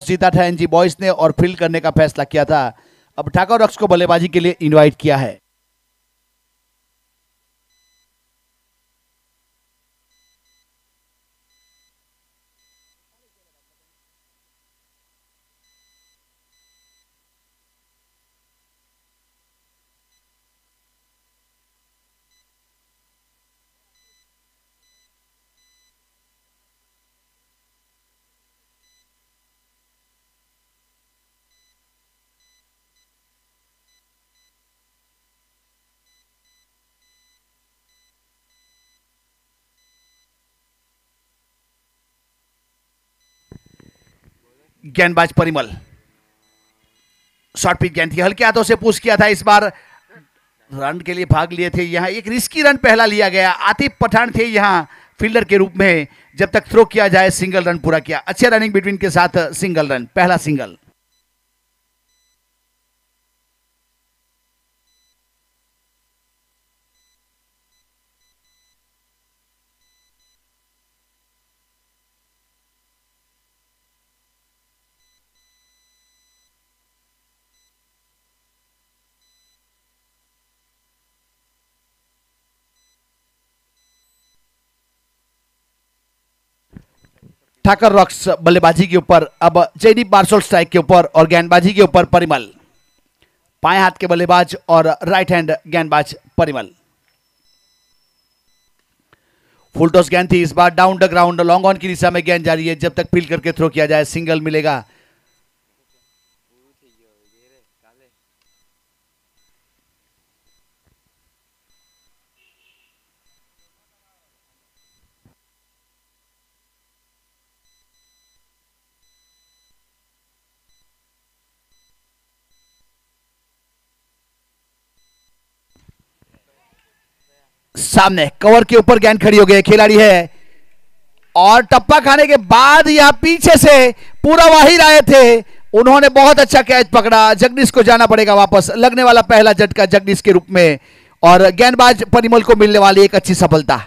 जीता था NG boys ने और फील्ड करने का फैसला किया था। अब ठाकुर रॉक्स को बल्लेबाजी के लिए इनवाइट किया है। गेंदबाज परिमल, शॉर्ट पिच गेंद थी, हल्के हाथों से पुश किया था। इस बार रन के लिए भाग लिए थे। यहां एक रिस्की रन पहला लिया गया। आतिफ पठान थे यहां फील्डर के रूप में। जब तक थ्रो किया जाए सिंगल रन पूरा किया। अच्छे रनिंग बिटवीन के साथ सिंगल रन, पहला सिंगल। ठाकर रॉक्स बल्लेबाजी के ऊपर, अब जयदीप मार्शल स्ट्राइक के ऊपर और गेंदबाजी के ऊपर परिमल। बाएं हाथ के बल्लेबाज और राइट हैंड गेंदबाज परिमल। फुल टॉस गेंद थी। इस बार down the ground long on की दिशा में गेंद जा रही है। जब तक फील्ड करके थ्रो किया जाए सिंगल मिलेगा। सामने कवर के ऊपर गेंद खड़ी हो गई, खिलाड़ी है और टप्पा खाने के बाद यहां पीछे से पूरा वाहिर आए थे। उन्होंने बहुत अच्छा कैच पकड़ा। जगदीश को जाना पड़ेगा वापस। लगने वाला पहला झटका जगदीश के रूप में और गेंदबाज परिमल को मिलने वाली एक अच्छी सफलता।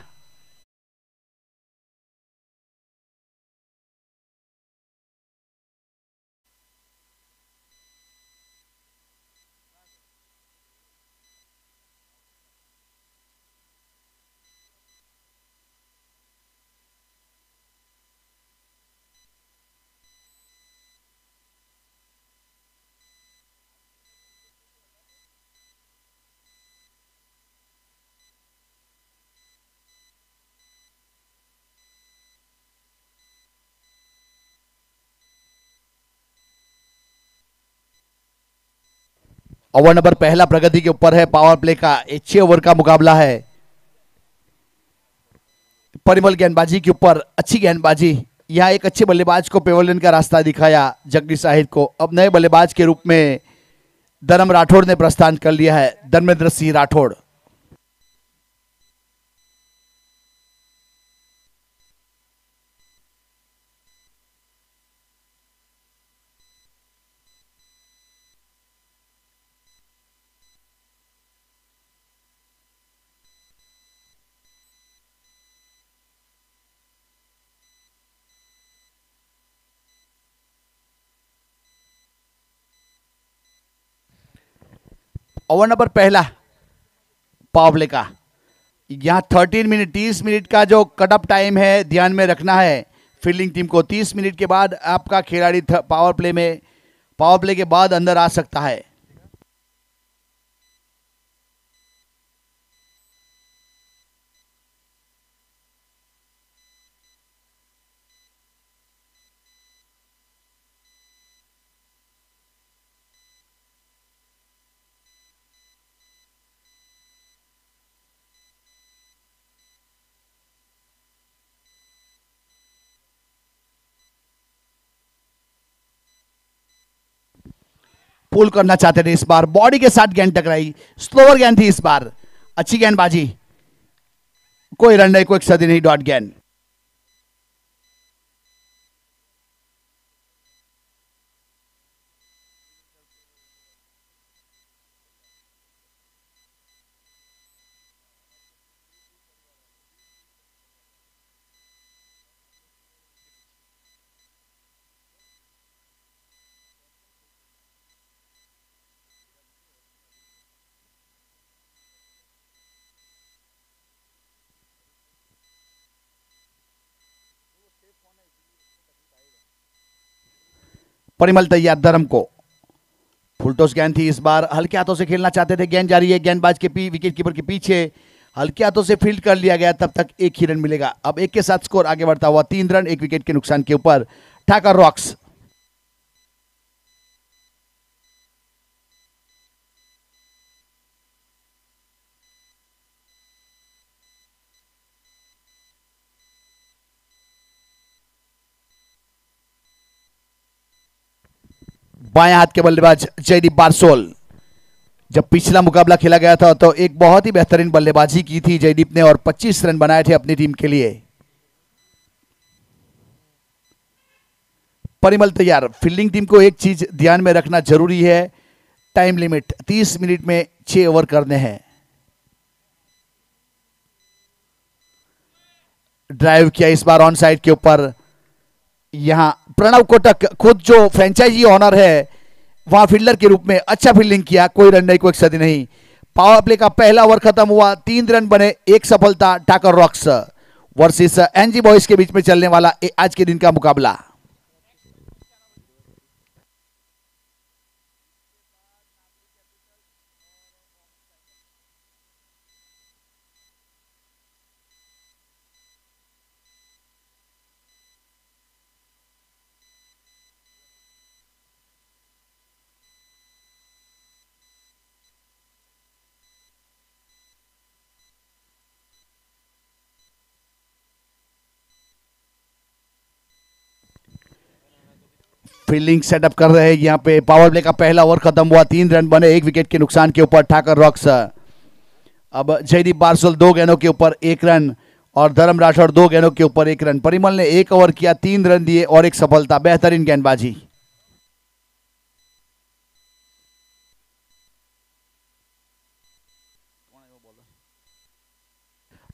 ओवर नंबर पहला प्रगति के ऊपर है। पावर प्ले का 6 ओवर का मुकाबला है। परिमल गेंदबाजी के ऊपर अच्छी गेंदबाजी। यहां एक अच्छे बल्लेबाज को पेवेलियन का रास्ता दिखाया जगदीश साहिर को। अब नए बल्लेबाज के रूप में धर्म राठौड़ ने प्रस्थान कर लिया है। धर्मेंद्र सिंह राठौड़। ओवर नंबर पहला पावर प्ले का। यहां 13 मिनट 30 मिनट का जो कट ऑफ टाइम है ध्यान में रखना है फील्डिंग टीम को। 30 मिनट के बाद आपका खिलाड़ी पावर प्ले के बाद अंदर आ सकता है। पुल करना चाहते थे। इस बार बॉडी के साथ गेंद टकराई। स्लोअर गेंद थी इस बार। अच्छी गेंदबाजी। कोई रन नहीं, कोई सदी नहीं, डॉट गेंद। परिमल तैयार, धर्म को फुलटॉस गेंद थी, इस बार हल्के हाथों से खेलना चाहते थे, गेंद जा रही है गेंदबाज के विकेट कीपर के पीछे, हल्के हाथों से फील्ड कर लिया गया, तब तक एक ही रन मिलेगा। अब एक के साथ स्कोर आगे बढ़ता हुआ 3 रन 1 विकेट के नुकसान के ऊपर ठाकर रॉक्स। बाएं हाथ के बल्लेबाज जयदीप बारसोल। जब पिछला मुकाबला खेला गया था तो एक बहुत ही बेहतरीन बल्लेबाजी की थी जयदीप ने और 25 रन बनाए थे अपनी टीम के लिए। परिमल तैयार, फील्डिंग टीम को एक चीज ध्यान में रखना जरूरी है, टाइम लिमिट 30 मिनट में 6 ओवर करने हैं। ड्राइव किया इस बार ऑन साइड के ऊपर, यहां प्रणव कोटक खुद जो फ्रेंचाइजी ऑनर है वहां फील्डर के रूप में अच्छा फील्डिंग किया, कोई रन नहीं, कोई क्षति नहीं। पावर प्ले का पहला ओवर खत्म हुआ, 3 रन बने, 1 सफलता Thakar rocks versus NG boys के बीच में चलने वाला आज के दिन का मुकाबला। फील्डिंग सेटअप कर रहे हैं यहां पे। पावर प्ले का पहला ओवर खत्म हुआ, 3 रन बने, 1 विकेट के नुकसान के ऊपर ठाकर रॉक्स। अब जयदीप बारसोल 2 गेंदों के ऊपर 1 रन और धर्म राठौड़ 2 गेंदों के ऊपर 1 रन। परिमल ने 1 ओवर किया, 3 रन दिए और 1 सफलता, बेहतरीन गेंदबाजी।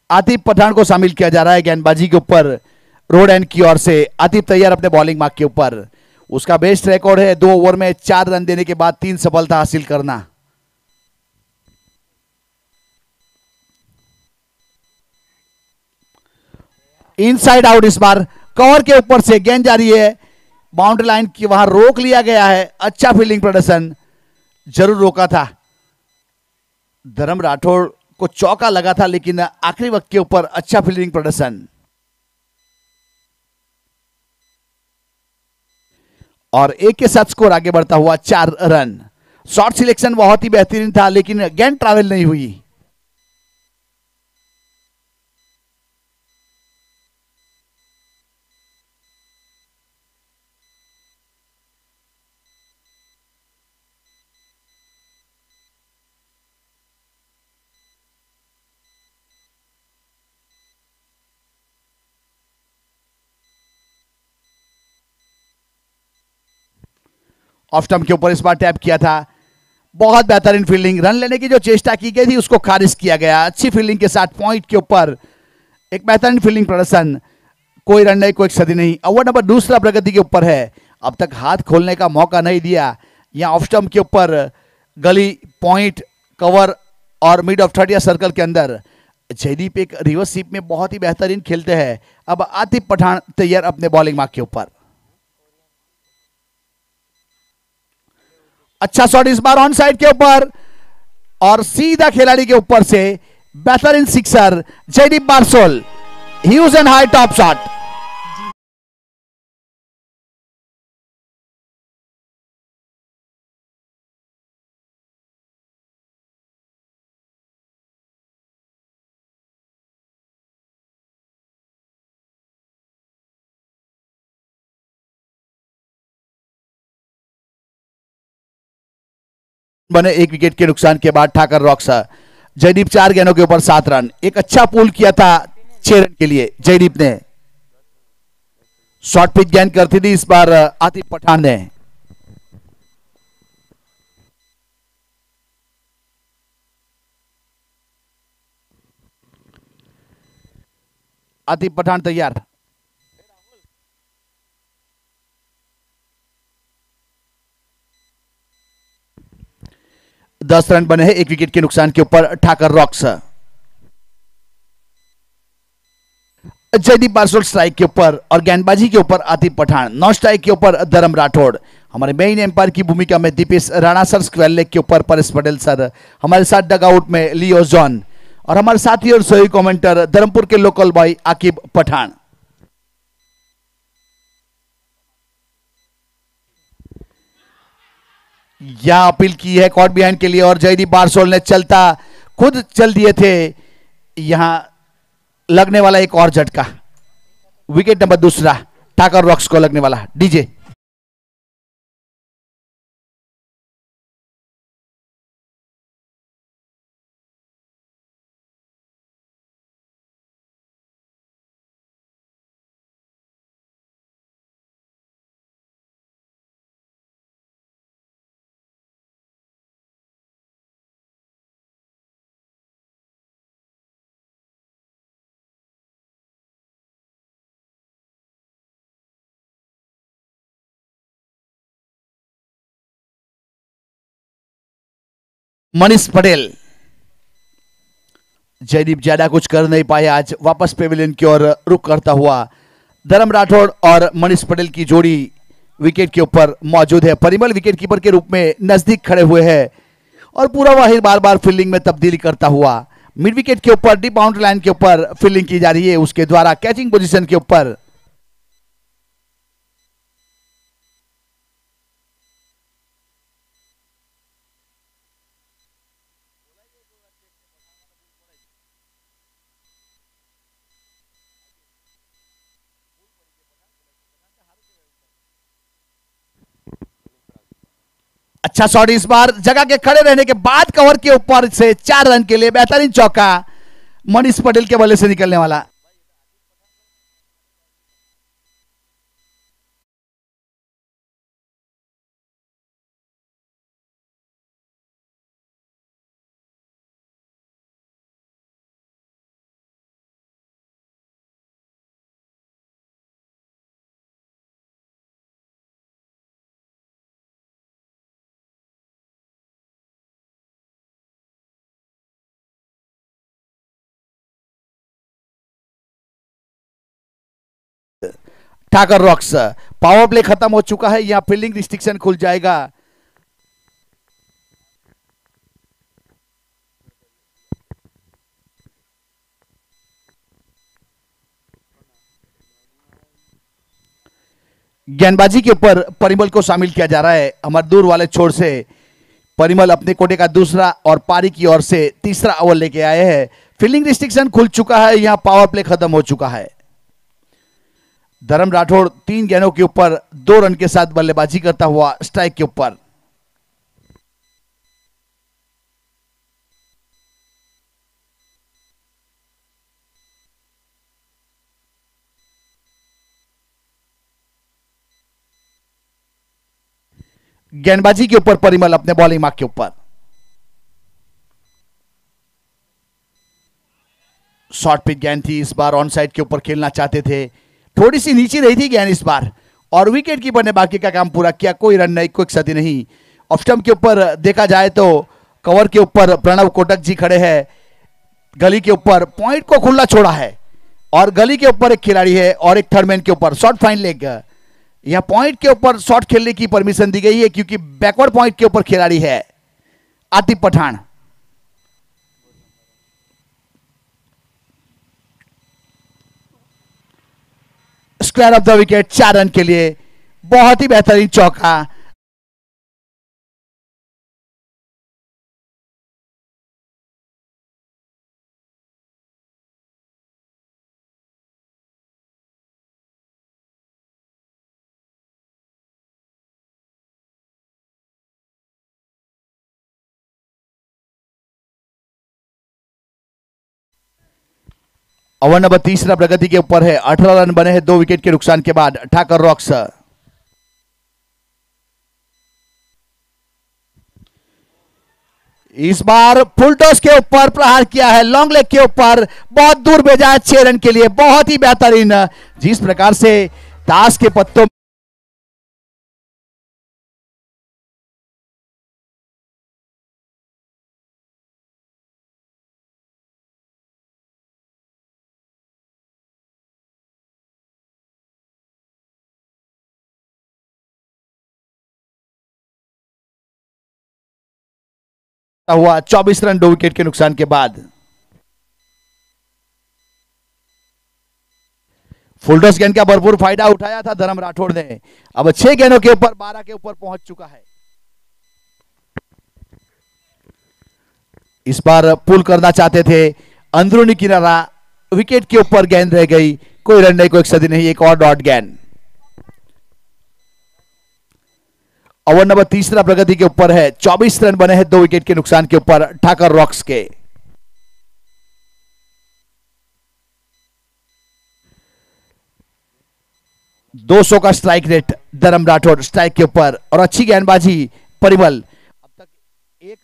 आतिफ पठान को शामिल किया जा रहा है गेंदबाजी के ऊपर रोड एंड की ओर से। आतिफ तैयार अपने बॉलिंग मार्क के ऊपर, उसका बेस्ट रिकॉर्ड है 2 ओवर में 4 रन देने के बाद 3 सफलता हासिल करना। इनसाइड आउट, इस बार कवर के ऊपर से गेंद जा रही है बाउंड्री लाइन की, वहां रोक लिया गया है। अच्छा फील्डिंग प्रदर्शन, जरूर रोका था। धर्म राठौड़ को चौका लगा था लेकिन आखिरी वक्त के ऊपर अच्छा फील्डिंग प्रदर्शन। और एक के साथ स्कोर आगे बढ़ता हुआ 4 रन। शॉट सिलेक्शन बहुत ही बेहतरीन था लेकिन गेंद ट्रैवल नहीं हुई। ऑफ स्टंप के ऊपर इस बार टैप किया था, बहुत बेहतरीन फील्डिंग। रन लेने की जो चेष्टा की गई थी उसको खारिज किया गया। अच्छी फील्डिंग के साथ पॉइंट के ऊपर एक बेहतरीन फील्डिंग प्रदर्शन, कोई रन नहीं, कोई क्षति नहीं। ओवर नंबर दूसरा प्रगति के ऊपर है, अब तक हाथ खोलने का मौका नहीं दिया। यहाँ ऑफ स्टंप के ऊपर गली, पॉइंट, कवर और मिड ऑफ 30 सर्कल के अंदर जयदीप एक रिवर्स स्वीप में बहुत ही बेहतरीन खेलते हैं। अब आतिफ पठान तैयार अपने बॉलिंग मार्क के ऊपर। अच्छा शॉट इस बार ऑन साइड के ऊपर और सीधा खिलाड़ी के ऊपर से बेहतरीन sixer Jaydeep Barsol. Huge and high top shot. बने 1 विकेट के नुकसान के बाद ठाकर रॉक्स। जयदीप 4 गेंदों के ऊपर 7 रन। एक अच्छा पुल किया था 6 रन के लिए जयदीप ने। शॉर्ट पिच गेंद करती थी इस बार आतिफ पठान ने। आतिफ पठान तैयार। दस रन बने हैं 1 विकेट के नुकसान के ऊपर ठाकर रॉक्स। जयदीप बारसोल स्ट्राइक के ऊपर और गेंदबाजी के ऊपर आतिफ पठान, 9 स्ट्राइक के ऊपर धर्म राठौड़। हमारे मेन एम्पायर की भूमिका में Deepesh Rana sir, square leg के ऊपर परेश पटेल सर, हमारे साथ डग आउट में लियो जॉन, और हमारे साथी और सही कमेंटर धर्मपुर के लोकल बॉय आकिब पठान। यहां अपील की है कॉट बिहाइंड के लिए और जयदीप बारसोल ने चलता खुद चल दिए थे। यहां लगने वाला एक और झटका, विकेट नंबर दूसरा ठाकर रॉक्स को लगने वाला। डीजे मनीष पटेल। जयदीप ज्यादा कुछ कर नहीं पाए, आज वापस पेविलियन की ओर रुख करता हुआ धर्म राठौड़ और मनीष पटेल की जोड़ी विकेट के ऊपर मौजूद है। परिमल विकेट कीपर के रूप में नजदीक खड़े हुए हैं और पूरा वाहिर बार बार फील्डिंग में तब्दीली करता हुआ मिड विकेट के ऊपर डीप बाउंड्री लाइन के ऊपर फील्डिंग की जा रही है, उसके द्वारा कैचिंग पोजीशन के ऊपर। अच्छा शॉट इस बार जगह के खड़े रहने के बाद कवर के ऊपर से 4 रन के लिए बेहतरीन चौका मनीष पटेल के बल्ले से निकलने वाला। ठाकर रॉक्स, पावर प्ले खत्म हो चुका है, यहां फील्डिंग रिस्ट्रिक्शन खुल जाएगा। गेंदबाजी के ऊपर परिमल को शामिल किया जा रहा है। हमारे दूर वाले छोर से परिमल अपने कोटे का दूसरा और पारी की ओर से तीसरा ओवर लेके आए हैं। फील्डिंग रिस्ट्रिक्शन खुल चुका है, यहां पावर प्ले खत्म हो चुका है। धर्म राठौड़ 3 गेंदों के ऊपर 2 रन के साथ बल्लेबाजी करता हुआ स्ट्राइक के ऊपर। गेंदबाजी के ऊपर परिमल अपने बॉलिंग मार्क के ऊपर। शॉर्ट पिच गेंद थी, इस बार ऑन साइड के ऊपर खेलना चाहते थे, थोड़ी सी नीचे रही थी गेंद इस बार और विकेट कीपर ने बाकी का काम पूरा किया। कोई रन नहीं, कोई क्षति नहीं। ऑफ स्टंप के ऊपर देखा जाए तो कवर के ऊपर प्रणव कोटक जी खड़े हैं, गली के ऊपर पॉइंट को खुला छोड़ा है और गली के ऊपर एक खिलाड़ी है और एक थर्ड मैन के ऊपर शॉर्ट फाइन लेग। यह पॉइंट के ऊपर शॉट खेलने की परमिशन दी गई है क्योंकि बैकवर्ड पॉइंट के ऊपर खिलाड़ी है Atif Pathan. Square off the wicket 4 run के लिए, बहुत ही बेहतरीन चौका। ओवर नंबर तीसरा प्रगति के ऊपर है, 18 रन बने हैं 2 विकेट के नुकसान के बाद। ठाकर रॉक्स इस बार फुल टॉस के ऊपर प्रहार किया है, लॉन्ग लेग के ऊपर बहुत दूर भेजा 6 रन के लिए, बहुत ही बेहतरीन। जिस प्रकार से ताश के पत्तों हुआ 24 रन 2 विकेट के नुकसान के बाद। फुलटॉस गेंद का भरपूर फायदा उठाया था धर्म राठौड़ ने। अब 6 गेंदों के ऊपर 12 के ऊपर पहुंच चुका है। इस बार पुल करना चाहते थे, अंदरूनी किनारा, विकेट के ऊपर गेंद रह गई, कोई रन नहीं, कोई सदी नहीं, एक और डॉट गेंद। ओवर नंबर तीसरा प्रगति के ऊपर है, 24 रन बने हैं 2 विकेट के नुकसान के ऊपर ठाकर रॉक्स के। दो 200 का स्ट्राइक रेट धर्म राठौड़ स्ट्राइक के ऊपर, और अच्छी गेंदबाजी परिमल। अब तक एक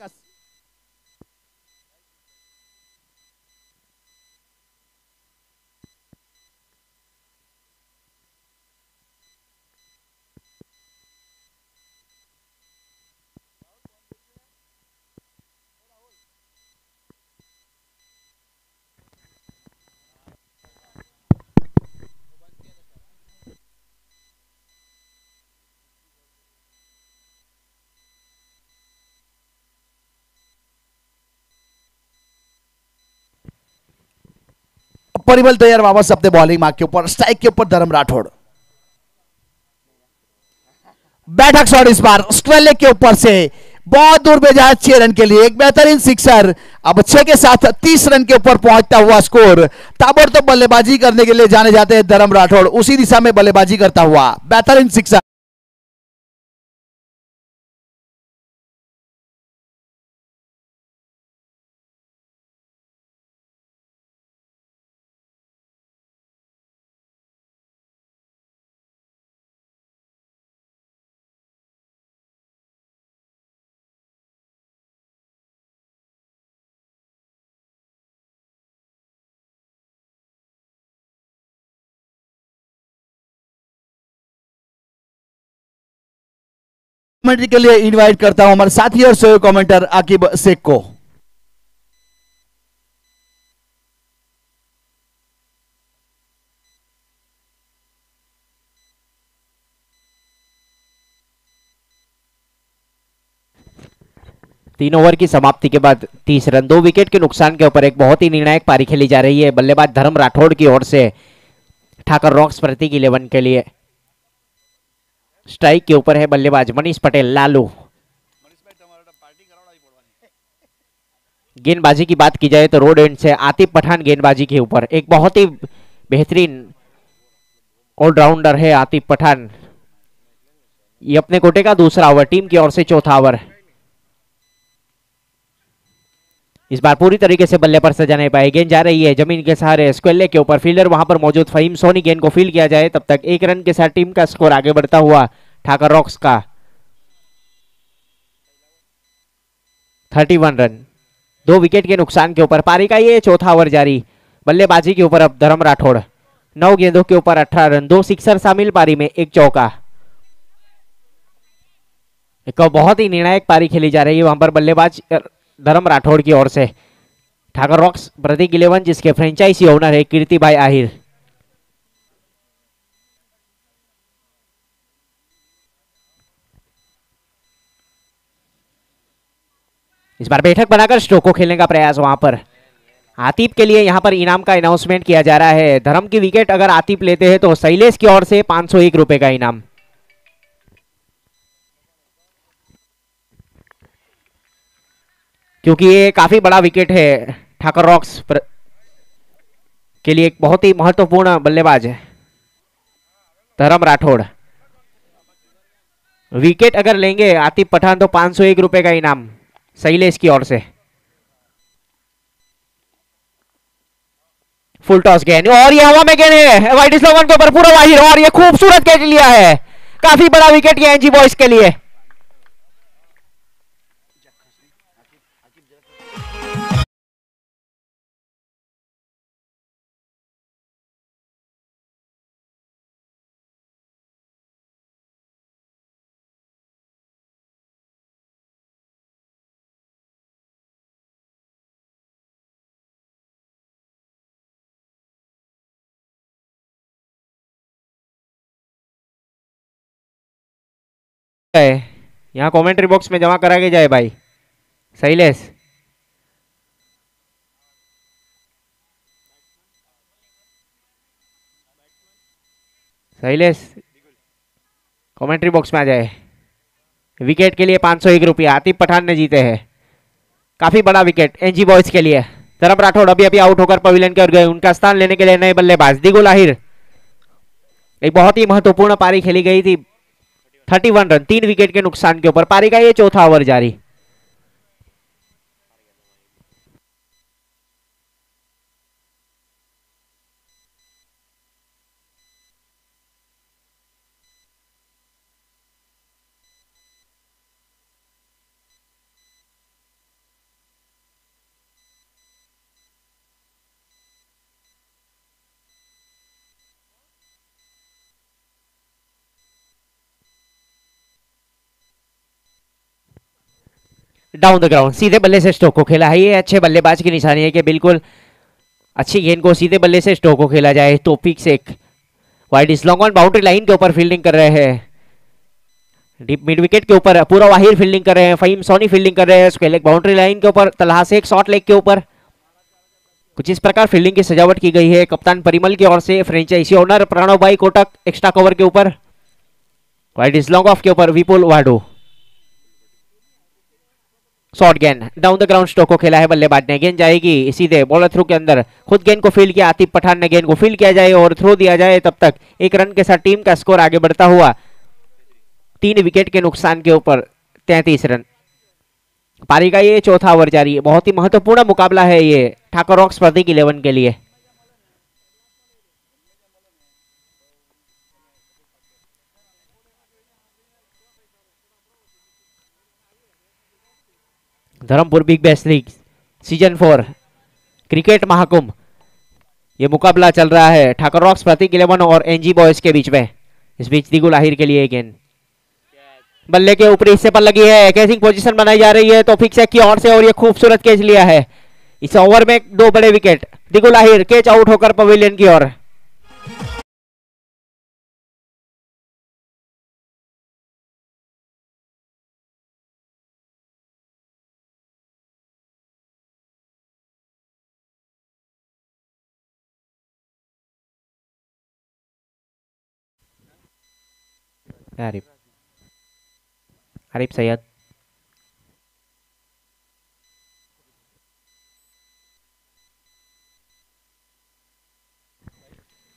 परिमल तैयार वापस अपने बॉलिंग मार्क के ऊपर, स्ट्राइक के ऊपर धर्म राठौड़। बैठक शॉट इस बार स्क्वेले के ऊपर से बहुत दूर पे जाए 6 रन के लिए, एक बेहतरीन सिक्सर। अब 6 के साथ 30 रन के ऊपर पहुंचता हुआ स्कोर। ताबड़तोड़ बल्लेबाजी करने के लिए जाने जाते हैं धर्म राठौड़, उसी दिशा में बल्लेबाजी करता हुआ बेहतरीन सिक्सर। कमेंट्री के लिए इनवाइट करता हूं हमारे साथी और सहयोग कमेंटर आकिब शेख को। तीन ओवर की समाप्ति के बाद 30 रन 2 विकेट के नुकसान के ऊपर एक बहुत ही निर्णायक पारी खेली जा रही है बल्लेबाज धर्म राठौड़ की ओर से ठाकर रॉक्स प्रतीक 11 के लिए। स्ट्राइक के ऊपर है बल्लेबाज मनीष पटेल लालू। गेंदबाजी की बात की जाए तो रोड एंड से आतिफ पठान गेंदबाजी के ऊपर, एक बहुत ही बेहतरीन ऑलराउंडर है आतिफ पठान। ये अपने कोटे का दूसरा ओवर, टीम की ओर से चौथा ओवर। इस बार पूरी तरीके से बल्ले पर सजा नहीं पाए, गेंद जा रही है जमीन के सहारे स्क्वेले के ऊपर, फील्डर वहां पर मौजूद फहीम सोनी गेंद को फील्ड किया जाए तब तक 1 रन के साथ टीम का स्कोर आगे बढ़ता हुआ ठाकर रॉक्स का 31 रन 2 विकेट के नुकसान के ऊपर। पारी का ये चौथा ओवर जारी, बल्लेबाजी के ऊपर अब धर्म राठौड़, 9 गेंदों के ऊपर 18 रन, 2 सिक्सर शामिल पारी में, 1 चौका। एक बहुत ही निर्णायक पारी खेली जा रही है वहां पर बल्लेबाज धर्म राठौड़ की ओर से ठाकर रॉक्स प्रतीक 11 जिसके फ्रेंचाइजी ओनर है कीर्ति भाई आहिर। इस बार बैठक बनाकर स्ट्रोक को खेलने का प्रयास वहां पर आतिफ के लिए यहां पर इनाम का अनाउंसमेंट किया जा रहा है। धर्म की विकेट अगर आतिफ लेते हैं तो शैलेश की ओर से 501 रुपए का इनाम। क्योंकि ये काफी बड़ा विकेट है ठाकर रॉक्स के लिए, एक बहुत ही महत्वपूर्ण बल्लेबाज है धर्म राठौड़। विकेट अगर लेंगे आतिफ पठान तो 501 रुपए का इनाम शैलेश की ओर से। फुल टॉस गेंद और ये हवा में गेंद है वाइड स्लोगन के ऊपर पूरा वाहिर, और ये खूबसूरत कैच लिया है, काफी बड़ा विकेट ये एनजी बॉयज के लिए। यहाँ कमेंट्री बॉक्स में जमा करा के जाए भाई, शैलेश, शैलेश कमेंट्री बॉक्स में आ जाए। विकेट के लिए 501 रुपया आतिफ पठान ने जीते हैं। काफी बड़ा विकेट एनजी बॉयज के लिए। धर्म राठौड़ अभी अभी आउट होकर पवेलियन की ओर गए। उनका स्थान लेने के लिए नए बल्लेबाज दिगुल आहिर। एक बहुत ही महत्वपूर्ण पारी खेली गई थी। 31 रन 3 विकेट के नुकसान के ऊपर। पारी का ये चौथा ओवर जारी। डाउन द ग्राउंड सीधे बल्ले से स्टोक को खेला है। ये अच्छे बल्लेबाज की निशानी है कि बिल्कुल अच्छी गेंद को सीधे बल्ले से स्टोक को खेला जाए। Taufiq Shaikh wide is long on boundary line के ऊपर फील्डिंग कर रहे हैं। डीप मिड विकेट के ऊपर पूरा वाहिर फील्डिंग कर रहे हैं। फहीम सोनी फील्डिंग कर रहे हैं। उसके लेग बाउंड्री लाइन के ऊपर तलहा से एक शॉर्ट लेग के ऊपर। कुछ इस प्रकार फील्डिंग की सजावट की गई है। कप्तान परिमल की ओर से franchise owner Pranav bhai Kotak extra cover के ऊपर। वाइड इज लॉन्ग ऑफ के ऊपर विपुल वाडो। शॉर्ट गेंद डाउन द ग्राउंड स्टोक को खेला है बल्लेबाज ने। गेंद जाएगी सीधे बॉलर थ्रू के अंदर। खुद गेंद को फील्ड किया आतिफ पठान ने। गेंद को फील्ड किया जाए और थ्रो दिया जाए। तब तक 1 रन के साथ टीम का स्कोर आगे बढ़ता हुआ 3 विकेट के नुकसान के ऊपर 33 रन। पारी का ये चौथा ओवर जारी है। बहुत ही महत्वपूर्ण मुकाबला है ये ठाकुर रॉक्स प्रतीक 11 के लिए। Dharampur big bash league season 4 cricket Mahakumbh. ये मुकाबला चल रहा है ठाकुर रॉक्स प्रतीक 11 और एनजी बॉयज के बीच में। इस बीच दिगुल आहिर के लिए गेंद बल्ले के ऊपरी हिस्से पर लगी है। कैचिंग पोजीशन बनाई जा रही है तौफीक शेख की ओर से और ये खूबसूरत कैच लिया है। इस ओवर में 2 बड़े विकेट। दिगुल आहिर कैच आउट होकर पवेलियन की ओर। आरिफ आरिफ सैयद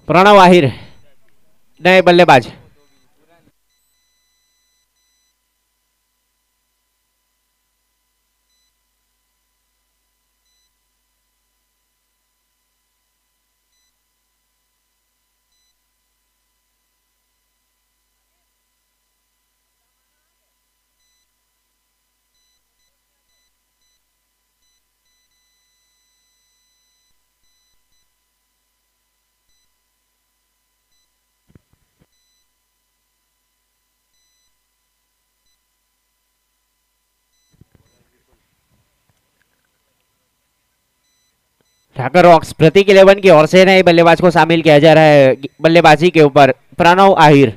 प्रणव आहिर नए बल्लेबाज। ठाकुर रॉक्स प्रतीक 11 की ओर से नए बल्लेबाज को शामिल किया जा रहा है बल्लेबाजी के ऊपर। प्रणव आहिर।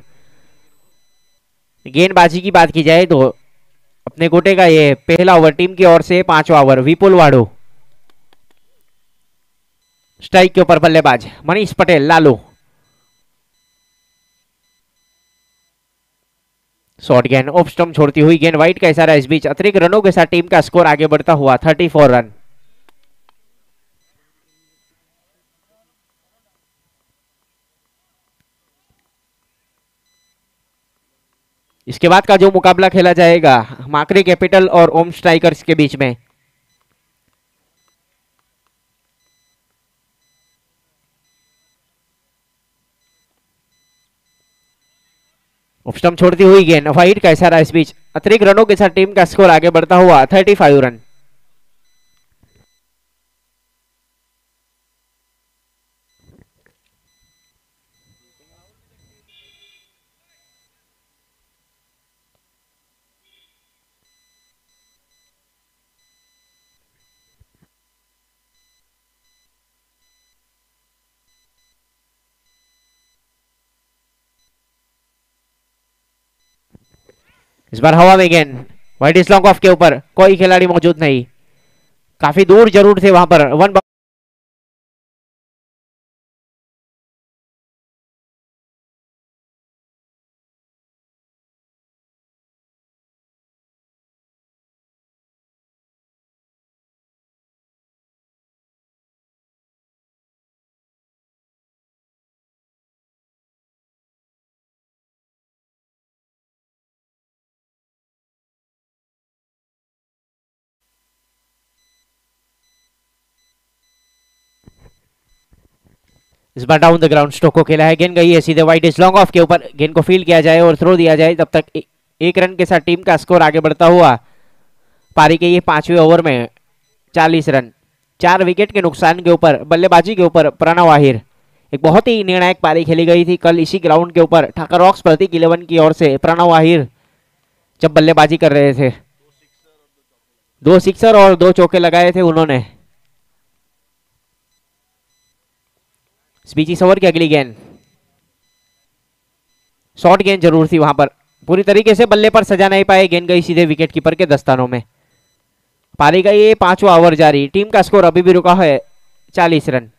गेंदबाजी की बात की जाए तो अपने कोटे का ये पहला ओवर। टीम की ओर से 5वां ओवर। विपुल वाडो स्ट्राइक के ऊपर बल्लेबाज। मनीष पटेल लालू। शॉर्ट गेंद ऑफ स्टंप छोड़ती हुई गेंद वाइड का इशारा। इस बीच अतिरिक्त रनों के साथ टीम का स्कोर आगे बढ़ता हुआ 34 रन। इसके बाद का जो मुकाबला खेला जाएगा माकरी कैपिटल और ओम स्ट्राइकर्स के बीच में। ऑफ छोड़ती हुई गेंद वाइड का इशारा। इस बीच अतिरिक्त रनों के साथ टीम का स्कोर आगे बढ़ता हुआ 35 रन। इस बार हवा में गेंद वाइड इस लॉन्ग ऑफ के ऊपर कोई खिलाड़ी मौजूद नहीं, काफी दूर जरूर थे वहां पर। वन इस बार डाउन द ग्राउंड स्ट्रोक को खेला है, गेंद गई है सीधे वाइड इस लॉन्ग ऑफ के ऊपर, गेंद को फील किया जाए और थ्रो दिया जाए, तब तक एक रन के साथ टीम का स्कोर आगे बढ़ता हुआ। पारी के ये 5वें ओवर में 40 रन, 4 विकेट के नुकसान के ऊपर बल्लेबाजी के ऊपर प्रणव आहिर। एक बहुत ही निर्णायक पारी खेली गई थी कल इसी ग्राउंड के ऊपर। ठाकर रॉक्स प्रतीक 11 की ओर से प्रणव आहिर जब बल्लेबाजी कर रहे थे, 2 सिक्सर और 2 चौके लगाए थे उन्होंने। बीच ओवर की अगली गेंद, शॉर्ट गेंद जरूर थी वहां पर, पूरी तरीके से बल्ले पर सजा नहीं पाए, गेंद गई सीधे विकेट कीपर के दस्तानों में। पारी का ये 5वां ओवर जारी, टीम का स्कोर अभी भी रुका है 40 रन।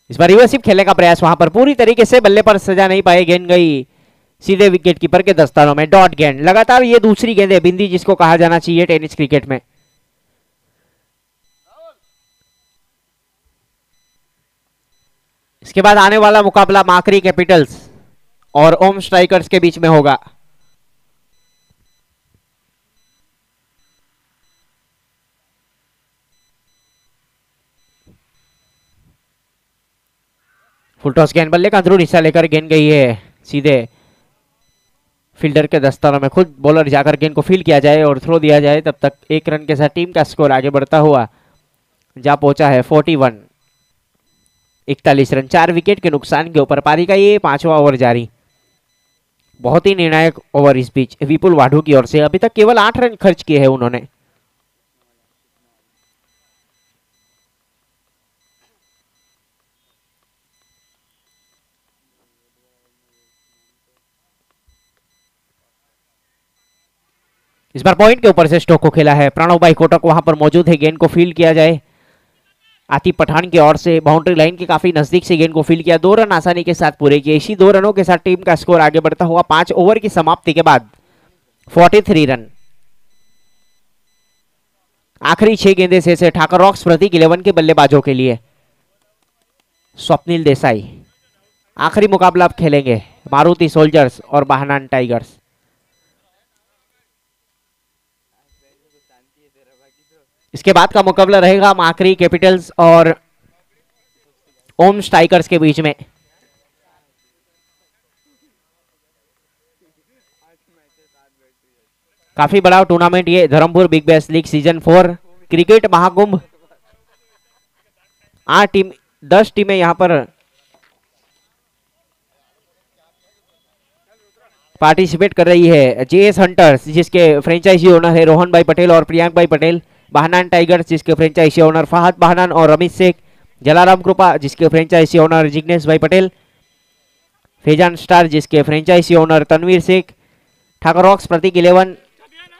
इस बार रिवर्सिव खेलने का प्रयास वहां पर, पूरी तरीके से बल्ले पर सजा नहीं पाए, गेंद गई सीधे विकेट कीपर के दस्तानों में। डॉट गेंद, लगातार ये दूसरी गेंद है, बिंदी जिसको कहा जाना चाहिए टेनिस क्रिकेट में। इसके बाद आने वाला मुकाबला माकरी कैपिटल्स और ओम स्ट्राइकर्स के बीच में होगा। फुल टॉस गेंद, बल्ले का अंदरूनी हिस्सा लेकर गेंद गई है सीधे फील्डर के दस्तानों में। खुद बॉलर जाकर गेंद को फील किया जाए और थ्रो दिया जाए, तब तक एक रन के साथ टीम का स्कोर आगे बढ़ता हुआ जा पहुंचा है 41, 41 रन, 4 विकेट के नुकसान के ऊपर। पारी का ये 5वां ओवर जारी, बहुत ही निर्णायक ओवर इस बीच विपुल वाढू की ओर से। अभी तक केवल 8 रन खर्च किए हैं उन्होंने। इस बार पॉइंट के ऊपर से स्ट्रोक को खेला है, प्रणव भाई कोटक वहां पर मौजूद है, गेंद को फील्ड किया जाए। आतिफ पठान की ओर से बाउंड्री लाइन के काफी नजदीक से गेंद को फील्ड किया, 2 रन आसानी के साथ पूरे किए। इसी 2 रनों के साथ टीम का स्कोर आगे बढ़ता हुआ 5 ओवर की समाप्ति के बाद 43 रन। आखिरी 6 गेंदें से ठाकर रॉक्स प्रतीक 11 के बल्लेबाजों के लिए। स्वप्निल देसाई आखिरी मुकाबला अब खेलेंगे मारुति सोल्जर्स और बाहनान टाइगर्स। इसके बाद का मुकाबला रहेगा माकरी कैपिटल्स और ओम स्ट्राइकर्स के बीच में। काफी बड़ा टूर्नामेंट ये Dharampur big bash league season 4 cricket Mahakumbh. 10 टीमें यहां पर पार्टिसिपेट कर रही है। जेएस हंटर्स जिसके फ्रेंचाइजी ओनर है रोहन भाई पटेल और प्रियांक भाई पटेल, बाहनान टाइगर्स जिसके फ्रेंचाइजी ओनर फहद बाहनान और रमेश शेख, जलाराम कृपा जिसके franchise owner Jignesh bhai Patel, Faizan star जिसके franchise owner Tanveer Shaikh, Thakar rocks Prateek 11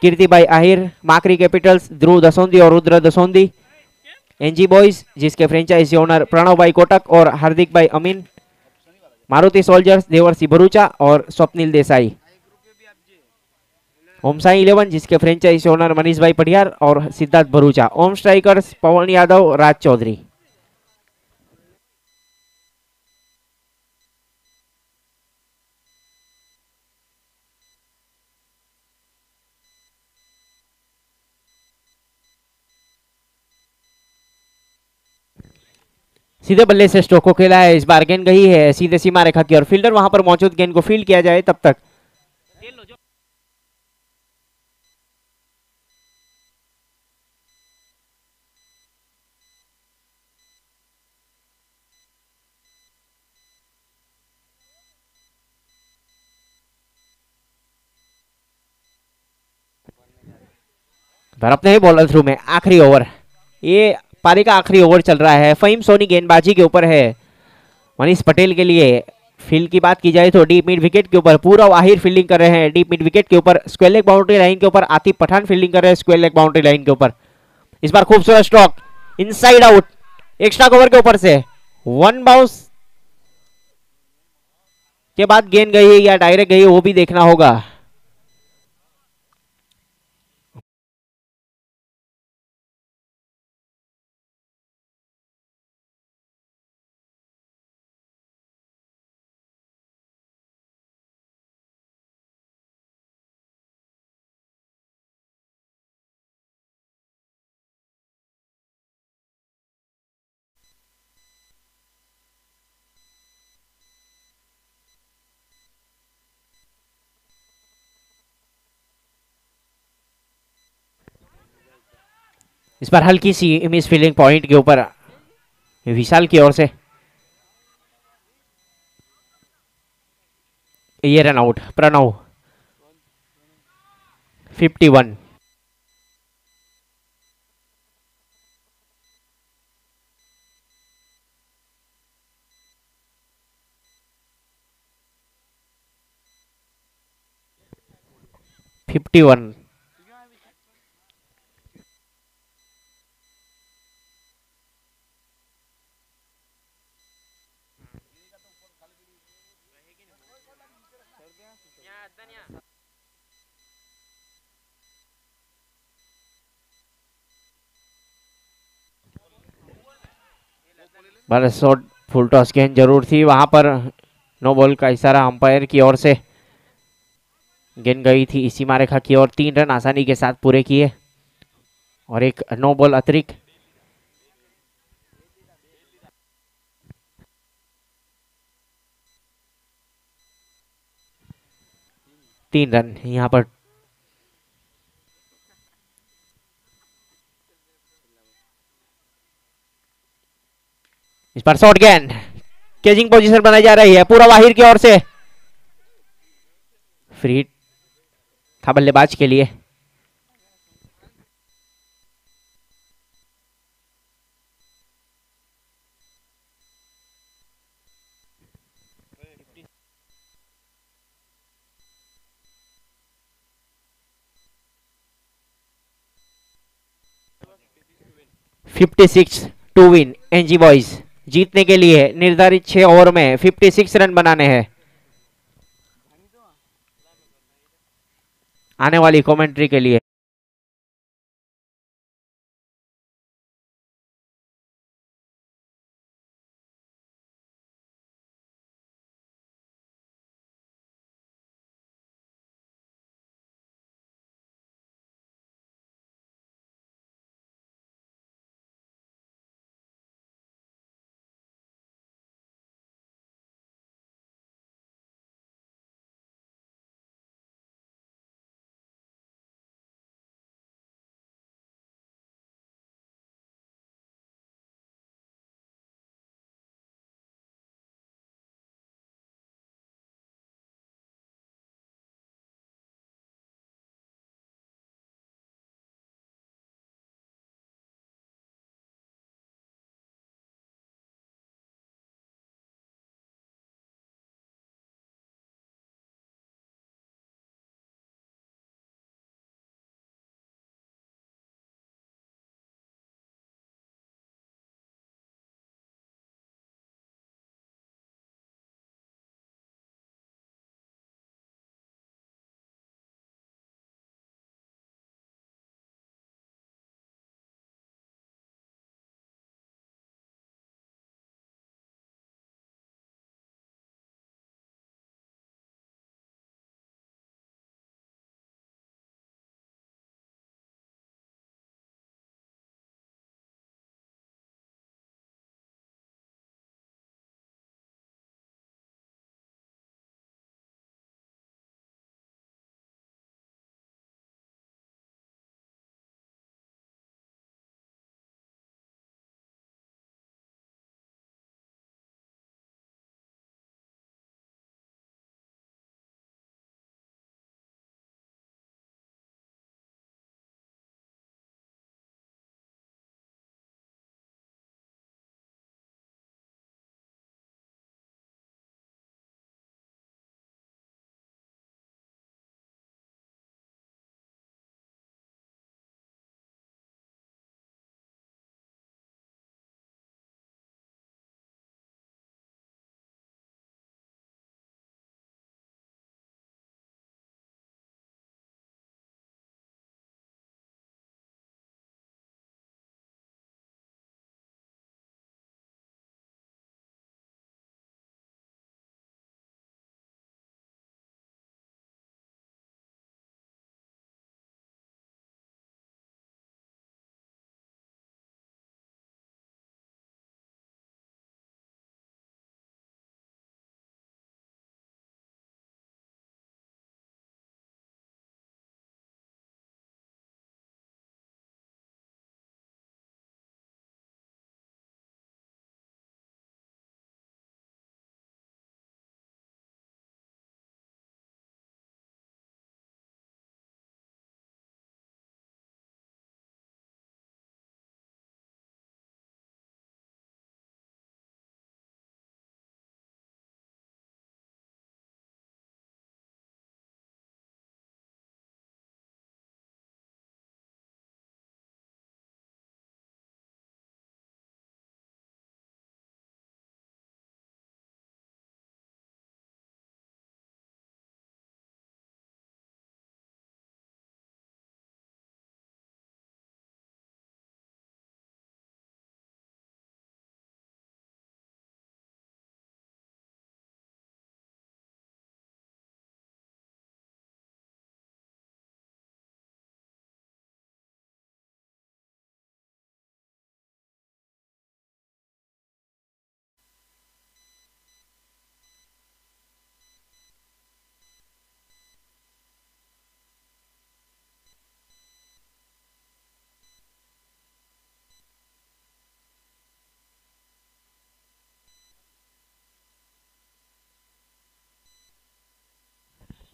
Kirti bhai Ahir, Makri capitals Dhruv Dasondi और रुद्र दसोंदी, एनजी बॉयज जिसके फ्रेंचाइजी ओनर प्रणव भाई कोटक और हार्दिक भाई अमीन, मारुति सोल्जर्स देवर्सी भरूचा और स्वप्निल देसाई, ओम साई 11 जिसके फ्रेंचाइजी ओनर मनीष भाई पटियार और सिद्धार्थ भरूचा, ओम स्ट्राइकर्स पवन यादव राज चौधरी। सीधे बल्ले से स्ट्रोक को खेला है, इस बार गेंद गई है सीधे सीमा रेखा की और फील्डर वहां पर मौजूद, गेंद को फील्ड किया जाए तब तक पर अपने ही बॉलर थ्रू में आखिरी ओवर, ये पारी का आखिरी ओवर चल रहा है। फहीम सोनी गेंदबाजी के ऊपर है। मनीष पटेल के लिए फील्ड की बात की जाए तो डीप मिड विकेट के ऊपर पूरा वाहिर फील्डिंग कर रहे हैं। डीप मिड विकेट के ऊपर स्क्वायर लेग बाउंड्री लाइन के ऊपर आतिफ पठान फील्डिंग कर रहे हैं स्क्वायर लेग बाउंड्री लाइन के ऊपर। इस बार खूबसूरत stroke inside out extra cover के ऊपर से, वन बाउंस के बाद गेंद गई है या डायरेक्ट गई है वो भी देखना होगा। इस बार हल्की सी मिस फील्डिंग पॉइंट के ऊपर विशाल की ओर से, ये रन आउट प्रणव 51। बड़ा शॉट फुल टॉस गेंद जरूर थी वहां पर। नो बॉल का इशारा अंपायर की ओर से, गेंद गई थी इसी सीमा रेखा की ओर। 3 रन आसानी के साथ पूरे किए और एक नो बॉल अतिरिक्त। तीन रन यहां पर। इस पर शॉट गेंद, केजिंग पोजीशन बनाई जा रही है पूरा वाहिर की ओर से। फ्री था बल्लेबाज के लिए। Fifty six to win NG boys. जीतने के लिए निर्धारित 6 ओवर में 56 रन बनाने हैं। आने वाली कमेंट्री के लिए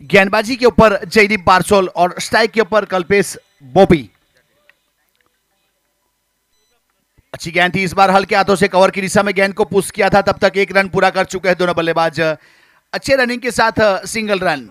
गेंदबाजी के ऊपर जयदीप बारसोल और स्ट्राइक के ऊपर कल्पेश बोपी। अच्छी गेंद थी इस बार, हल्के हाथों से कवर की दिशा में गेंद को पुश किया था। तब तक एक रन पूरा कर चुके हैं दोनों बल्लेबाज, अच्छे रनिंग के साथ single run.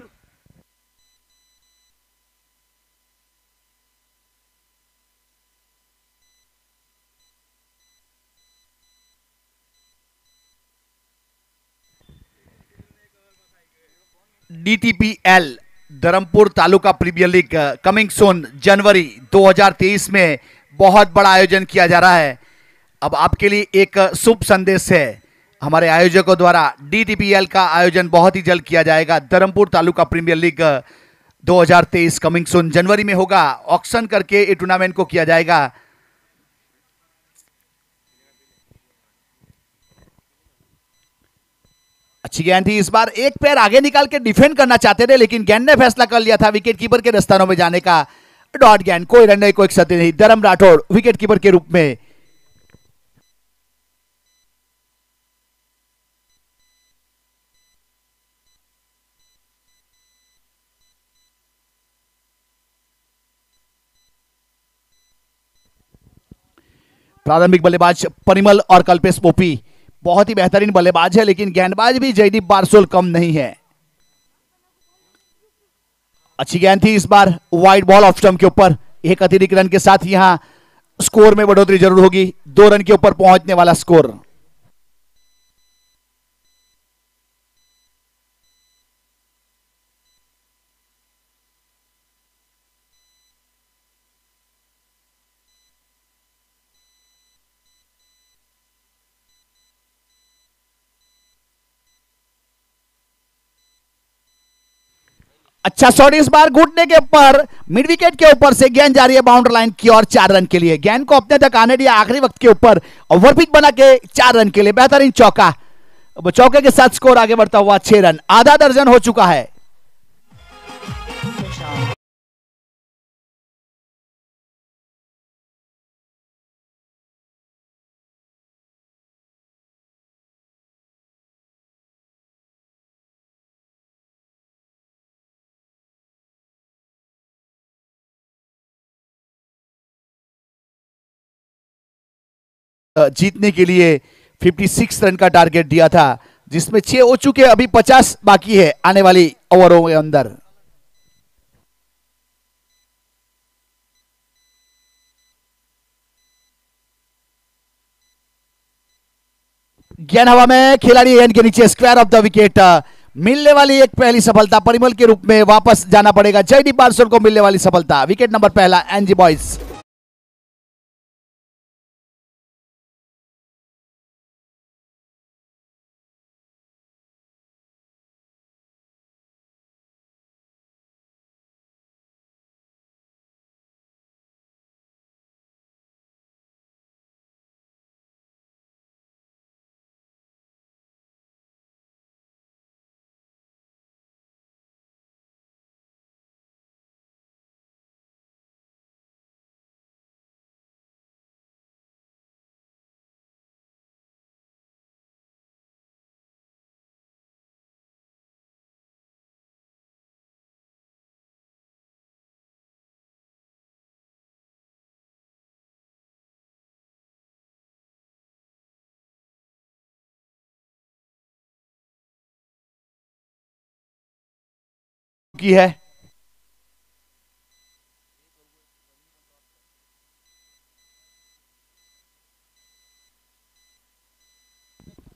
DTPL Dharampur taluka premier league coming soon जनवरी 2023 में बहुत बड़ा आयोजन किया जा रहा है। अब आपके लिए एक शुभ संदेश है, हमारे आयोजकों द्वारा DTPL का आयोजन बहुत ही जल्द किया जाएगा। Dharampur taluka premier league 2023 coming soon जनवरी में होगा। ऑक्शन करके ये टूर्नामेंट को किया जाएगा। अच्छी गेंद थी इस बार, एक पैर आगे निकाल के डिफेंड करना चाहते थे, लेकिन गेंद ने फैसला कर लिया था विकेट कीपर के दस्तानों में जाने का। डॉट गेंद, कोई रन नहीं, कोई क्षति नहीं। धर्म राठौड़ विकेट कीपर के रूप में। प्रारंभिक बल्लेबाज परिमल और कल्पेश पोपी बहुत ही बेहतरीन बल्लेबाज है, लेकिन गेंदबाज भी जयदीप बारसोल कम नहीं है। अच्छी गेंद थी इस बार, वाइड बॉल ऑफ स्टंप के ऊपर। एक अतिरिक्त रन के साथ यहां स्कोर में बढ़ोतरी जरूर होगी। 2 रन के ऊपर पहुंचने वाला स्कोर। अच्छा शॉट इस बार, घुटने के ऊपर, मिड विकेट के ऊपर से गेंद जा रही है बाउंड्री लाइन की और 4 रन के लिए। गेंद को अपने तक आने दिया आखिरी वक्त के ऊपर, ओवरपिच बना के 4 रन के लिए। बेहतरीन चौका, चौके के साथ स्कोर आगे बढ़ता हुआ 6 रन, आधा दर्जन हो चुका है। जीतने के लिए 56 रन का टारगेट दिया था, जिसमें 6 हो चुके, अभी 50 बाकी है आने वाली ओवरों के अंदर। गेंद हवा में, खिलाड़ी गेंद के नीचे, स्क्वायर ऑफ द विकेट। मिलने वाली एक पहली सफलता परिमल के रूप में वापस जाना पड़ेगा जयदीप बारसोल को मिलने वाली सफलता। विकेट नंबर पहला एनजी बॉयज। की है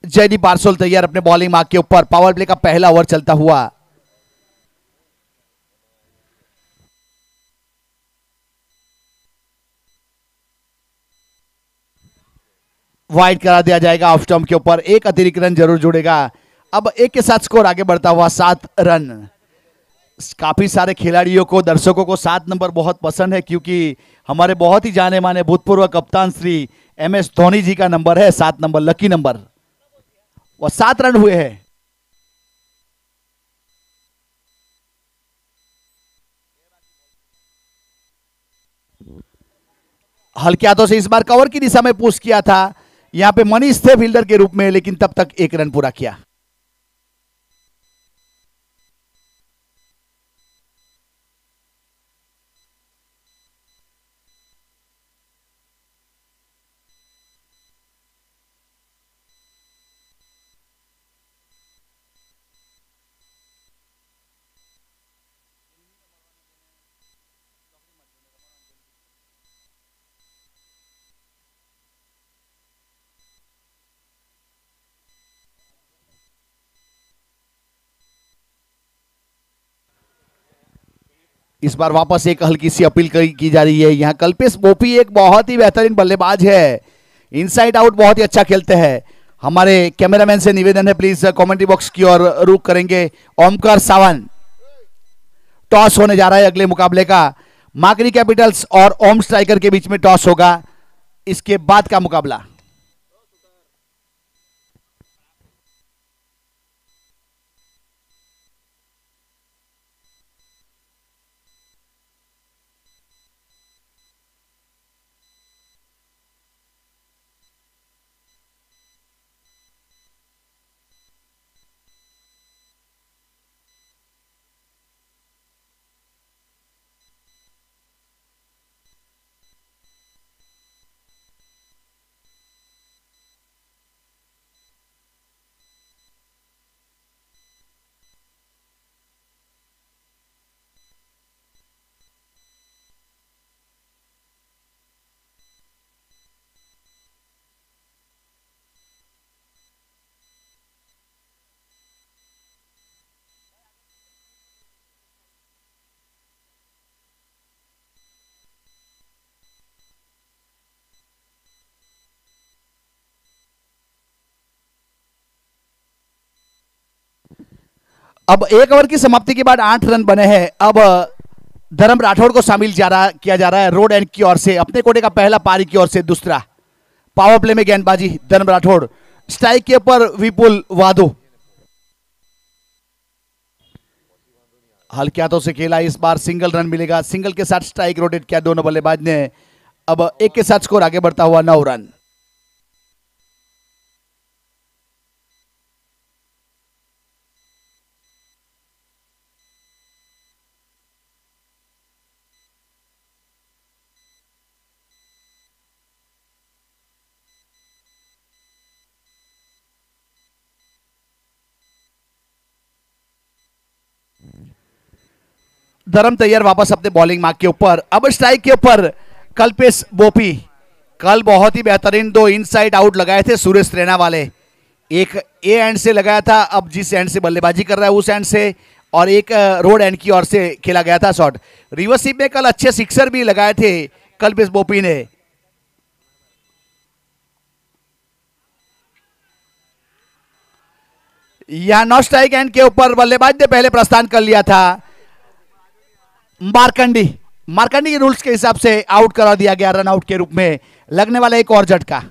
जयदीप बारसोल तैयार अपने बॉलिंग मार्क के ऊपर। पावर प्ले का पहला ओवर चलता हुआ। वाइड करा दिया जाएगा ऑफ स्टंप के ऊपर, एक अतिरिक्त रन जरूर जुड़ेगा। अब एक के साथ स्कोर आगे बढ़ता हुआ 7 रन। काफी सारे खिलाड़ियों को, दर्शकों को 7 नंबर बहुत पसंद है, क्योंकि हमारे बहुत ही जाने माने भूतपूर्व कप्तान श्री MS धोनी जी का नंबर है 7 नंबर, लकी नंबर। वह 7 रन हुए हैं। हल्के हाथों से इस बार कवर की दिशा में पुश किया था, यहां पे मनीष थे फील्डर के रूप में, लेकिन तब तक 1 रन पूरा किया। इस बार वापस एक हल्की सी अपील की जा रही है। यहाँ कल्पेश बोपी एक बहुत ही बेहतरीन बल्लेबाज है, इनसाइड आउट बहुत ही अच्छा खेलते हैं। हमारे कैमरामैन से निवेदन है, प्लीज कमेंट्री बॉक्स की ओर रुख करेंगे। ओमकार सावंत, टॉस होने जा रहा है अगले मुकाबले का। माकनी कैपिटल्स और ओम स्ट्राइकर के बीच में टॉस होगा इसके बाद का मुकाबला। अब एक ओवर की समाप्ति के बाद 8 रन बने हैं। अब धर्म राठौड़ को शामिल किया जा रहा है रोड एंड की ओर से। अपने कोटे का पहला, पारी की ओर से दूसरा। पावर प्ले में गेंदबाजी धर्म राठौड़, स्ट्राइक के ऊपर विपुल वादो। हल्के हाथों से खेला, इस बार सिंगल रन मिलेगा। सिंगल के साथ स्ट्राइक रोटेट किया दोनों बल्लेबाज ने। अब एक के साथ स्कोर आगे बढ़ता हुआ 9 रन। धर्म तैयार वापस अपने बॉलिंग मार्क के ऊपर। अब स्ट्राइक के ऊपर कल्पेश बोपी। कल बहुत ही बेहतरीन 2 इनसाइड आउट लगाए थे सुरेश रैना वाले। एक ए एंड से लगाया था, अब जिस एंड से बल्लेबाजी कर रहा है उस एंड से, और एक रोड एंड की ओर से खेला गया था शॉट। रिवर्स स्वीप में कल अच्छे सिक्सर भी लगाए थे कल्पेश बोपी ने। यहां नॉट स्ट्राइक एंड के ऊपर बल्लेबाज ने पहले प्रस्थान कर लिया था। मार्कंडी के रूल्स के हिसाब से आउट करा दिया गया रन आउट के रूप में। लगने वाला एक और झटका।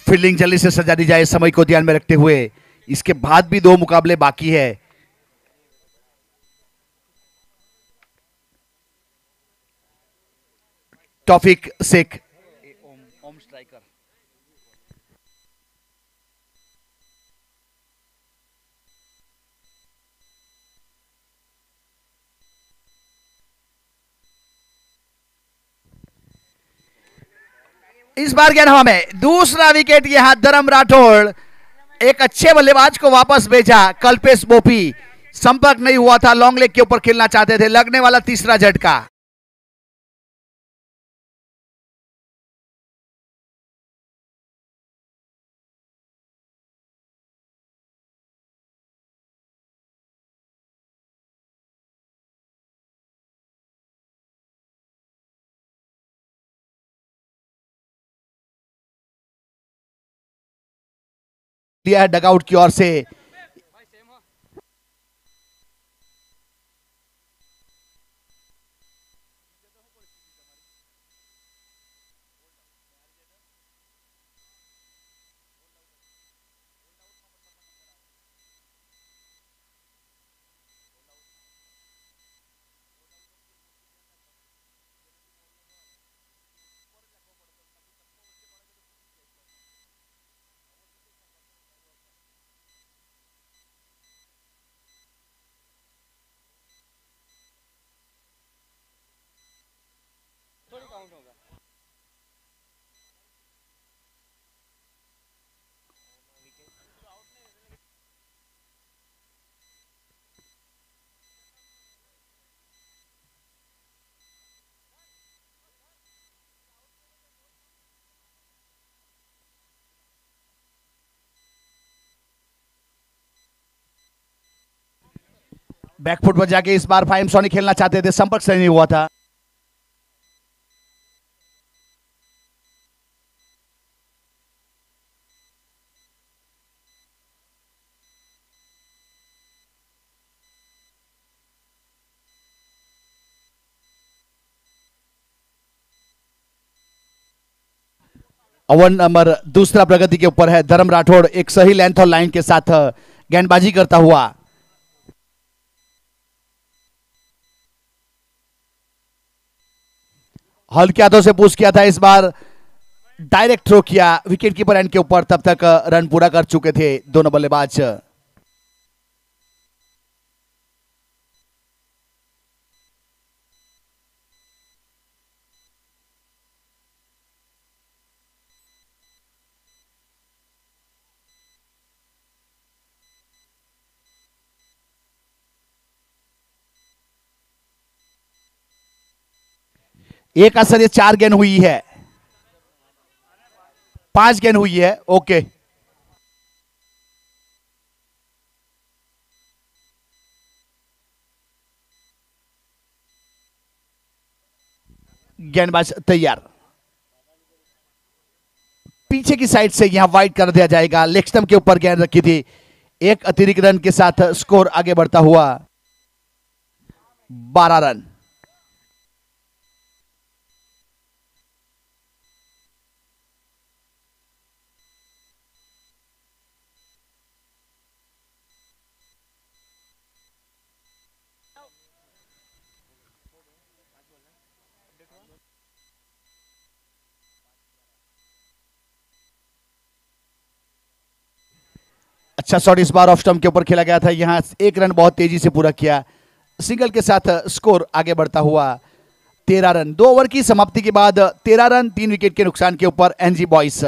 फील्डिंग जल्दी से सजा दी जाए समय को ध्यान में रखते हुए। इसके बाद भी 2 मुकाबले बाकी है। तौफीक शेख, ओम स्ट्राइकर। इस बार क्या हवा में दूसरा विकेट। यहां धर्म राठौड़ एक अच्छे बल्लेबाज को वापस भेजा। कल्पेश बोपी संपर्क नहीं हुआ था, लॉन्ग लेग के ऊपर खेलना चाहते थे। लगने वाला तीसरा झटका। दिया है डगआउट की ओर से। बैकफुट पर जाके इस बार फाहिम सोनी खेलना चाहते थे, संपर्क सही नहीं हुआ था। ओवर नंबर दूसरा प्रगति के ऊपर है। धर्म राठौड़ एक सही लेंथ और लाइन के साथ गेंदबाजी करता हुआ। हल्के हाथों से पुश किया था, इस बार डायरेक्ट थ्रो किया विकेट कीपर एंड के ऊपर। तब तक रन पूरा कर चुके थे दोनों बल्लेबाज। एक असर ये 4 गेंद हुई है, 5 गेंद हुई है। ओके, गेंदबाज तैयार। पीछे की साइड से यहां वाइड कर दिया जाएगा। लेग स्टंप के ऊपर गेंद रखी थी। एक अतिरिक्त रन के साथ स्कोर आगे बढ़ता हुआ 12 रन। अच्छा शॉट इस बार ऑफ स्टंप के ऊपर खेला गया था। यहां एक रन बहुत तेजी से पूरा किया, सिंगल के साथ स्कोर आगे बढ़ता हुआ 13 रन। 2 ओवर की समाप्ति के बाद 13 रन 3 विकेट के नुकसान के ऊपर एनजी बॉयज।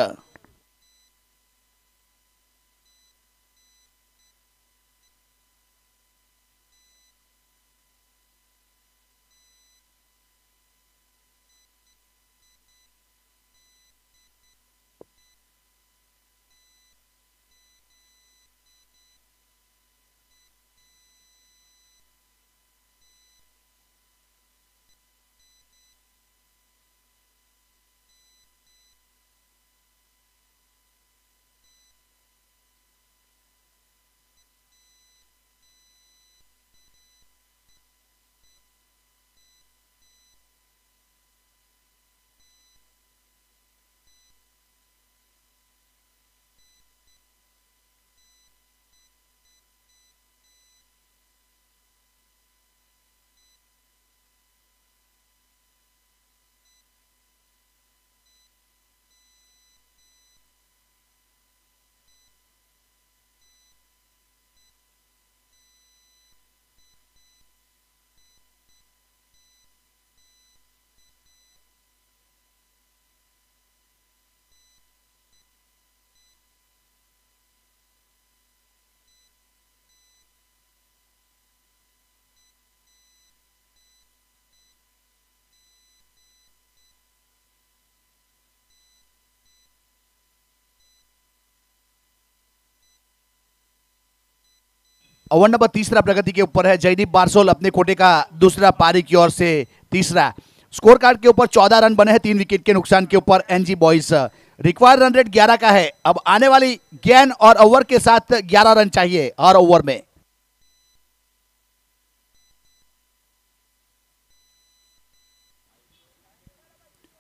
ओवर नंबर तीसरा प्रगति के ऊपर है। जयदीप बारसोल अपने कोटे का दूसरा, पारी की ओर से तीसरा। स्कोर कार्ड के ऊपर 14 रन बने हैं 3 विकेट के नुकसान के ऊपर NG boys. Required run rate 11 का है। अब आने वाली गेंद और ओवर के साथ 11 रन चाहिए हर ओवर में।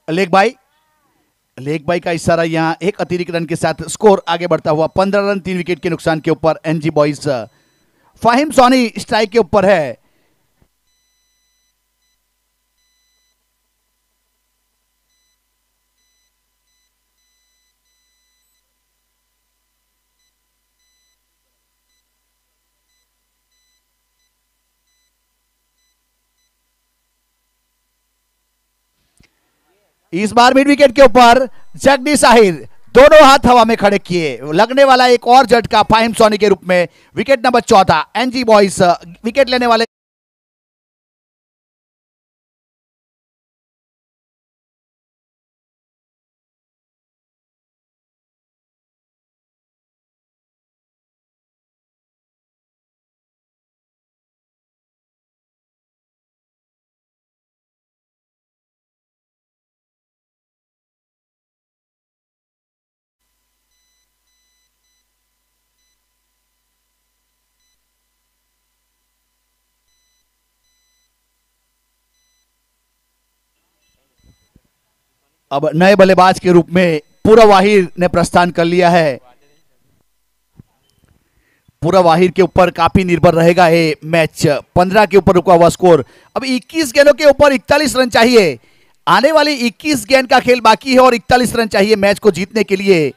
लेग बाई का इशारा, यहां एक अतिरिक्त रन के साथ स्कोर आगे बढ़ता हुआ 15 रन 3 विकेट के नुकसान के ऊपर NG boys. Fahim Soni strike के ऊपर है। इस बार मिड विकेट के ऊपर जगदीश आहिर दोनों हाथ हवा में खड़े किए, लगने वाला एक और झटका फाहिम सोनी के रूप में। Wicket number 14 NG boys wicket लेने वाले अब नए बल्लेबाज के रूप में पूरव वाहिर ने प्रस्थान कर लिया है। पूरव वाहिर के ऊपर काफी निर्भर रहेगा ये मैच। 15 के ऊपर रुका हुआ स्कोर। अब 21 गेंदों के ऊपर 41 रन चाहिए। आने वाली 21 गेंद का खेल बाकी है और 41 रन चाहिए मैच को जीतने के लिए।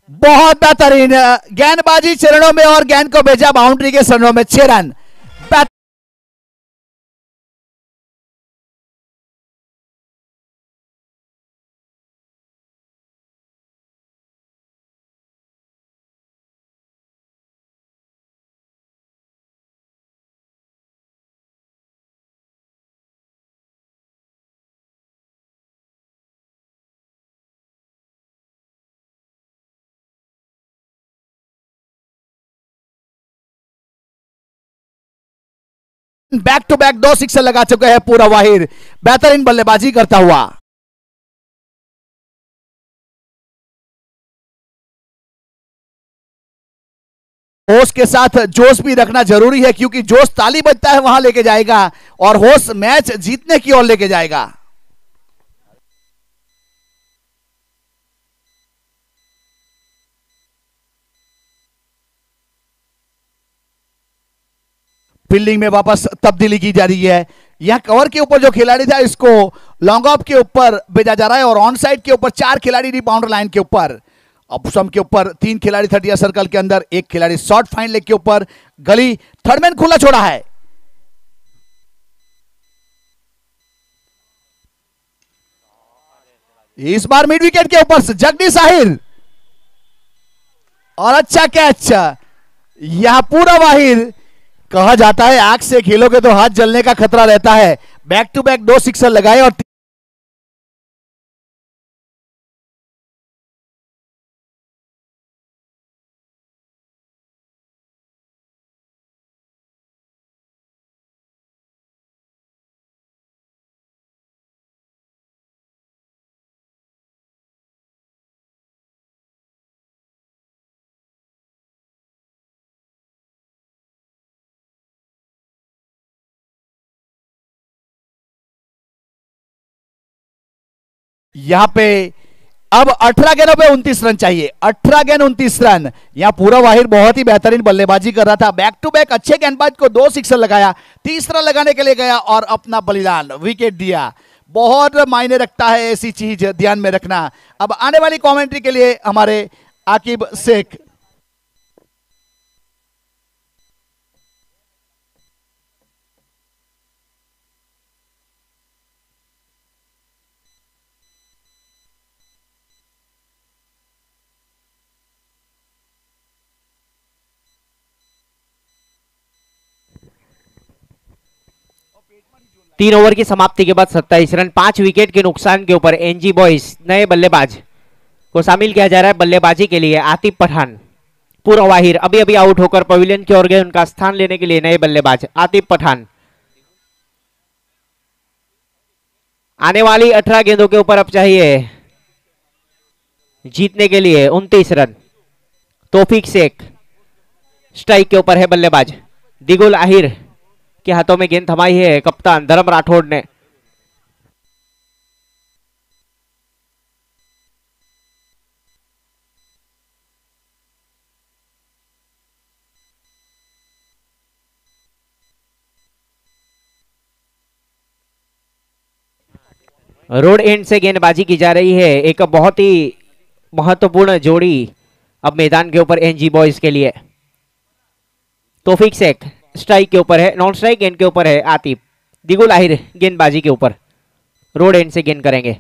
बहुत बेहतरीन गेंदबाजी चरणों में और गेंद को भेजा बाउंड्री के चरणों में। 6 run. Back to back 2 sixer लगा चुके हैं पूरव वाहिर, बेहतरीन बल्लेबाजी करता हुआ। होश के साथ जोश भी रखना जरूरी है, क्योंकि जोश ताली बजता है वहां लेके जाएगा और होश मैच जीतने की ओर लेके जाएगा। फील्डिंग में वापस तब्दीली की जा रही है। यहां कवर के ऊपर जो खिलाड़ी था इसको लॉन्ग ऑफ के ऊपर भेजा जा रहा है और ऑन साइड के ऊपर 4 खिलाड़ी रिबाउंड लाइन के ऊपर। अब सम के ऊपर 3 खिलाड़ी 30 सर्कल के अंदर, 1 खिलाड़ी शॉर्ट फाइन लेग के ऊपर। गली थर्डमैन खुला छोड़ा है। इस बार मिड विकेट के ऊपर से जगदीश आहिर और अच्छा कैच। यहां पूरव वाहिर, कहा जाता है आग से खेलोगे तो हाथ जलने का खतरा रहता है। बैक टू बैक 2 सिक्सर लगाए और यहां पे अब 18 गेंदों पे 29 रन चाहिए। 18 गेंद 29 रन। यहां पूरव वाहिर बहुत ही बेहतरीन बल्लेबाजी कर रहा था। बैक टू बैक अच्छे गेंदबाज को 2 सिक्सर लगाया, तीसरा लगाने के लिए गया और अपना बलिदान विकेट दिया। बहुत मायने रखता है ऐसी चीज, ध्यान में रखना। अब आने वाली कमेंट्री के लिए हमारे आकिब शेख। तीन ओवर की समाप्ति के बाद 27 रन 5 विकेट के नुकसान के ऊपर एनजी बॉयज नए बल्लेबाज को शामिल किया जा रहा है बल्लेबाजी के लिए। आतिफ पठान, पूरव वाहिर अभी अभी आउट होकर पवेलियन की ओर गए, उनका स्थान लेने के लिए नए बल्लेबाज आतिफ पठान। आने वाली 18 गेंदों के ऊपर अब चाहिए जीतने के लिए 29 रन। तौफीक शेख स्ट्राइक के ऊपर है बल्लेबाज। दिगुल आहिर के हाथों में गेंद थमाई है कप्तान धर्म राठौड़ ने। रोड एंड से गेंदबाजी की जा रही है। एक बहुत ही महत्वपूर्ण जोड़ी अब मैदान के ऊपर एनजी बॉयज के लिए तौफीक शेख स्ट्राइक के ऊपर है, नॉन स्ट्राइक गेंद के ऊपर है आतिफ। दिगुल आहिर गेंदबाजी के ऊपर रोड एंड से गेंद करेंगे।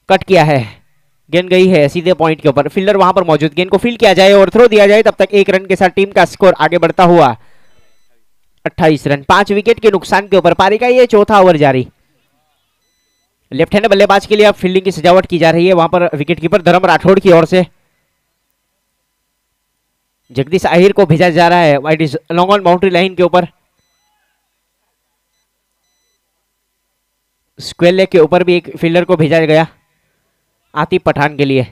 कट किया है, गेंद गई है सीधे पॉइंट के ऊपर। फील्डर वहां पर मौजूद, गेंद को फील्ड किया जाए और थ्रो दिया जाए, तब तक 1 रन के साथ टीम का स्कोर आगे बढ़ता हुआ 28 रन। 5 विकेट के नुकसान के ऊपर पारी का ये चौथा ओवर जारी। लेफ्ट हैंड बल्लेबाज के लिए अब फील्डिंग की सजावट की जा रही है। वहां पर विकेट कीपर धर्म राठौड़ की ओर से जगदीश आहिर को भेजा जा रहा है wide is long on boundary line के ऊपर। स्क्वेयर लेग के ऊपर भी एक फील्डर को भेजा गया आतिफ पठान के लिए।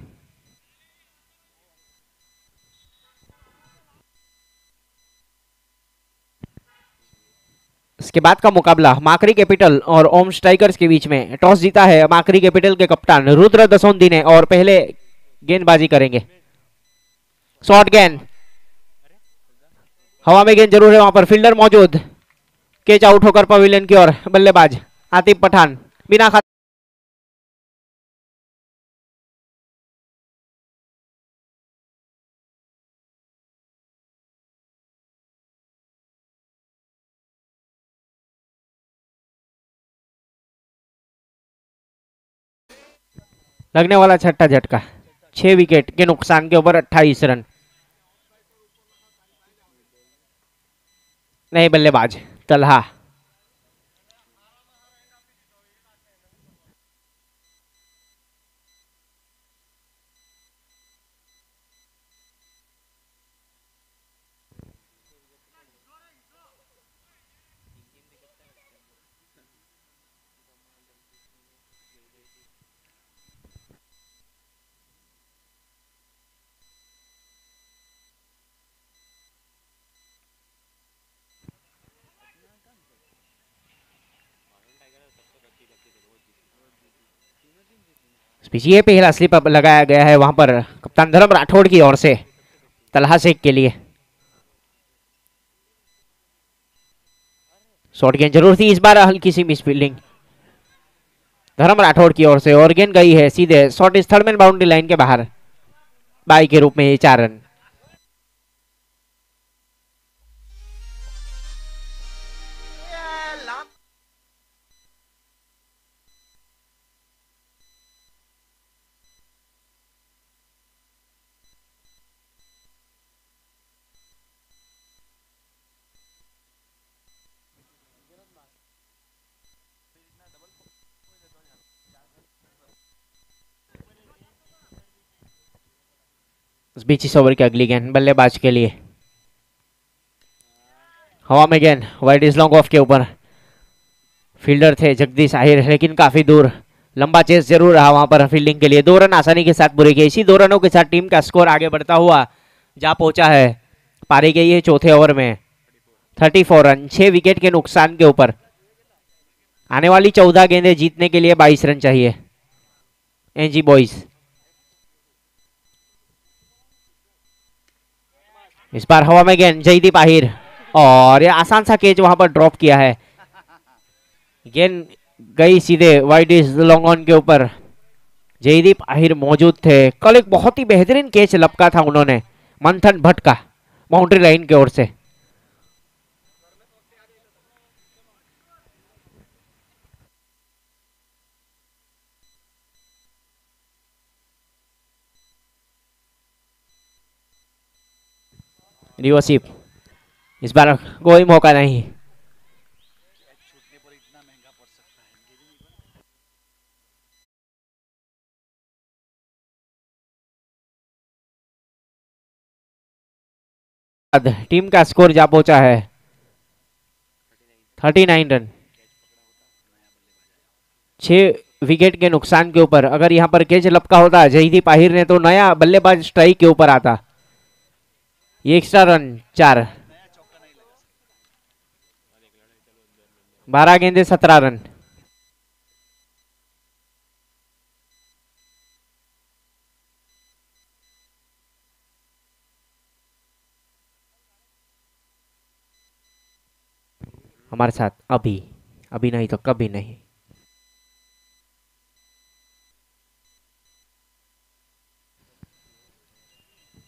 इसके बाद का मुकाबला माकरी कैपिटल और ओम स्ट्राइकर्स के बीच में। टॉस जीता है माकरी कैपिटल के कप्तान रुद्र दसोंदी ने और पहले गेंदबाजी करेंगे। शॉर्ट गेंद, हवा में गेंद जरूर है, वहां पर फील्डर मौजूद। कैच आउट होकर पवेलियन की ओर बल्लेबाज आतिफ पठान बिना लगने वाला छठा झटका। 6 विकेट के नुकसान के ऊपर 28 रन। नहीं बल्लेबाज तलहा। ये पहला स्लिप अप लगाया गया है वहां पर कप्तान धर्म राठौड़ की ओर से तलहा शेख के लिए। शॉर्ट गेंद जरूर थी, इस बार हल्की सी मिस फील्डिंग धर्म राठौड़ की ओर से और गेंद गई है सीधे शॉर्ट इस थर्ड मैन बाउंड्री लाइन के बाहर। बाई के रूप में ये 4 रन। इस बीच इस ओवर की अगली गेंद बल्लेबाज के लिए। हवा में गेंद वाइड इज लॉन्ग ऑफ के ऊपर। फील्डर थे जगदीश आहिर, लेकिन काफी दूर। लंबा चेस जरूर रहा वहां पर फील्डिंग के लिए। 2 रन आसानी के साथ पूरे किए। इसी 2 रनों के साथ टीम का स्कोर आगे बढ़ता हुआ जा पहुंचा है पारी गई है चौथे ओवर में 34 रन। 6 विकेट के नुकसान के ऊपर। आने वाली 14 गेंदें जीतने के लिए 22 रन चाहिए एनजी बॉयज। इस बार हवा में गेंद जयदीप आहिर और ये आसान सा कैच वहां पर ड्रॉप किया है। गेंद गई सीधे वाइड इज लॉन्ग ऑन के ऊपर। जयदीप आहिर मौजूद थे। कल एक बहुत ही बेहतरीन कैच लपका था उन्होंने मंथन भट्ट का बाउंड्री लाइन की ओर से। रिवर्सिप, इस बार कोई मौका नहीं। टीम का स्कोर जा पहुंचा है 39 रन। 6 विकेट के नुकसान के ऊपर। अगर यहां पर कैच लपका होता जयदीप आहिर ने तो नया बल्लेबाज स्ट्राइक के ऊपर आता। ये एक्स्ट्रा रन 4। 12 गेंदे 17 रन। हमारे साथ अभी अभी नहीं तो कभी नहीं।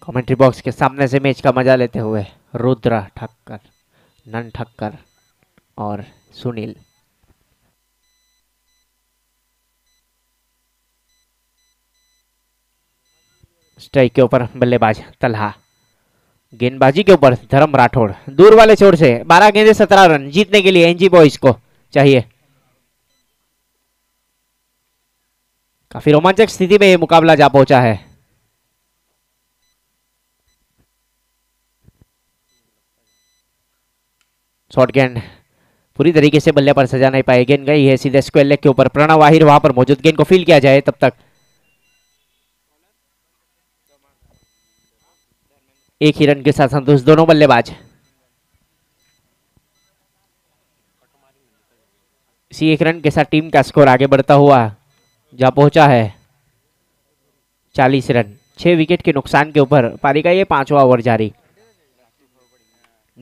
कमेंट्री बॉक्स के सामने से मैच का मजा लेते हुए रुद्र ठक्कर, नन ठक्कर और सुनील। स्ट्राइक के ऊपर बल्लेबाज तलहा, गेंदबाजी के ऊपर धर्म राठौड़, दूर वाले छोर से 12 गेंदे 17 रन जीतने के लिए एनजी बॉयज को चाहिए। काफी रोमांचक स्थिति में यह मुकाबला जा पहुंचा है। शॉर्ट गेंद पूरी तरीके से बल्ले पर सजा नहीं पाए, गेंद गई है सीधे स्क्वायर लेग के ऊपर। प्रणव आहिर वहां पर मौजूद, गेंद को फील किया जाए तब तक एक ही रन के साथ संतुष्ट दोनों बल्लेबाज। इसी एक रन के साथ टीम का स्कोर आगे बढ़ता हुआ जा पहुंचा है 40 रन। 6 विकेट के नुकसान के ऊपर पारी का ये 5वां ओवर जारी।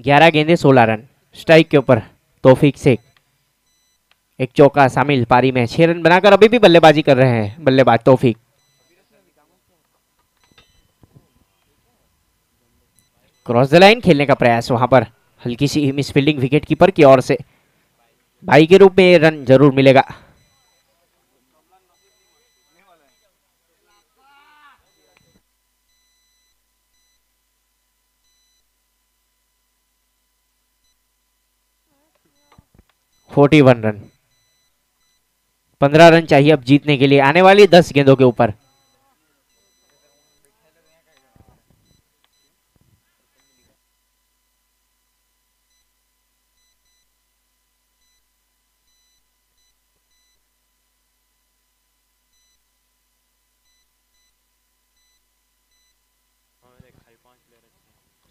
11 गेंदे 16 रन। स्ट्राइक के ऊपर तौफीक शेख, एक चौका शामिल पारी में। 6 रन बनाकर अभी भी बल्लेबाजी कर रहे हैं बल्लेबाज तौफीक। क्रॉस द लाइन खेलने का प्रयास, वहां पर हल्की सी मिस फील्डिंग विकेट कीपर की ओर से। भाई के रूप में ये रन जरूर मिलेगा। (41 रन) 15 रन चाहिए अब जीतने के लिए आने वाली 10 गेंदों के ऊपर।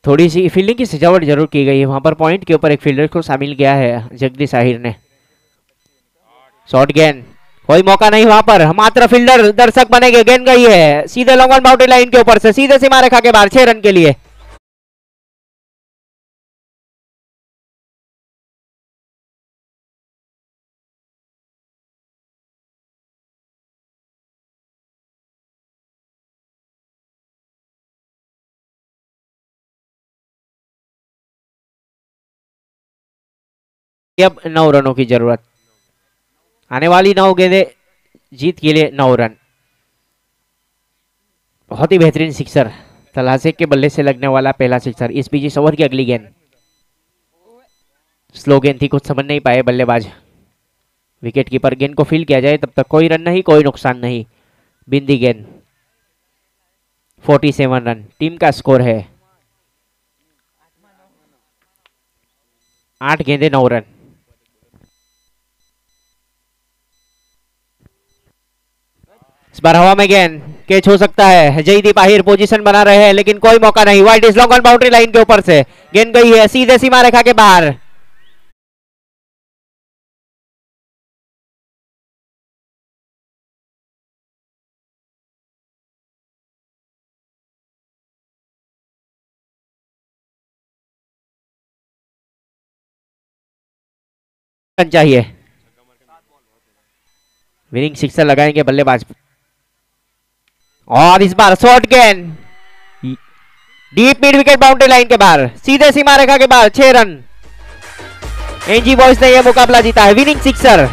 थोड़ी सी फील्डिंग की सजावट जरूर की गई है। वहां पर पॉइंट के ऊपर एक फील्डर को शामिल किया है जगदीश आहिर ने। शॉर्ट गेंद, कोई मौका नहीं वहां पर, मात्र फील्डर दर्शक बनेंगे। गेंद गई है सीधे लॉन्ग ऑन बाउंड्री लाइन के ऊपर से, सीधे सीमा रेखा के बाहर। 6 रन के लिए अब 9 रनों की जरूरत। आने वाली 9 गेंदे जीत के लिए 9 रन। बहुत ही बेहतरीन सिक्सर, तलहा शेख के बल्ले से लगने वाला पहला सिक्सर। इस बीच इस ओवर की अगली गेंद स्लो गेंद थी, कुछ समझ नहीं पाए बल्लेबाज। विकेट कीपर, गेंद को फील किया जाए तब तक कोई रन नहीं, कोई नुकसान नहीं। बिंदी गेंद, 47 रन टीम का स्कोर है। 8 गेंदे 9 रन। इस बार हवा में गेंद कैच हो सकता है। जयदीप आहिर पोजीशन बना रहे हैं लेकिन कोई मौका नहीं। Wide is long on boundary line के ऊपर से गेंद गई है सीधे सीमा रेखा के बाहर। रन चाहिए। विनिंग सिक्सर लगाएंगे बल्लेबाज। और इस बार शॉर्ट गेंद deep mid wicket boundary line के बाहर, सीधे सीमा रेखा के बाहर। 6 रन। एनजी बॉयज ने यह मुकाबला जीता है। Winning sixer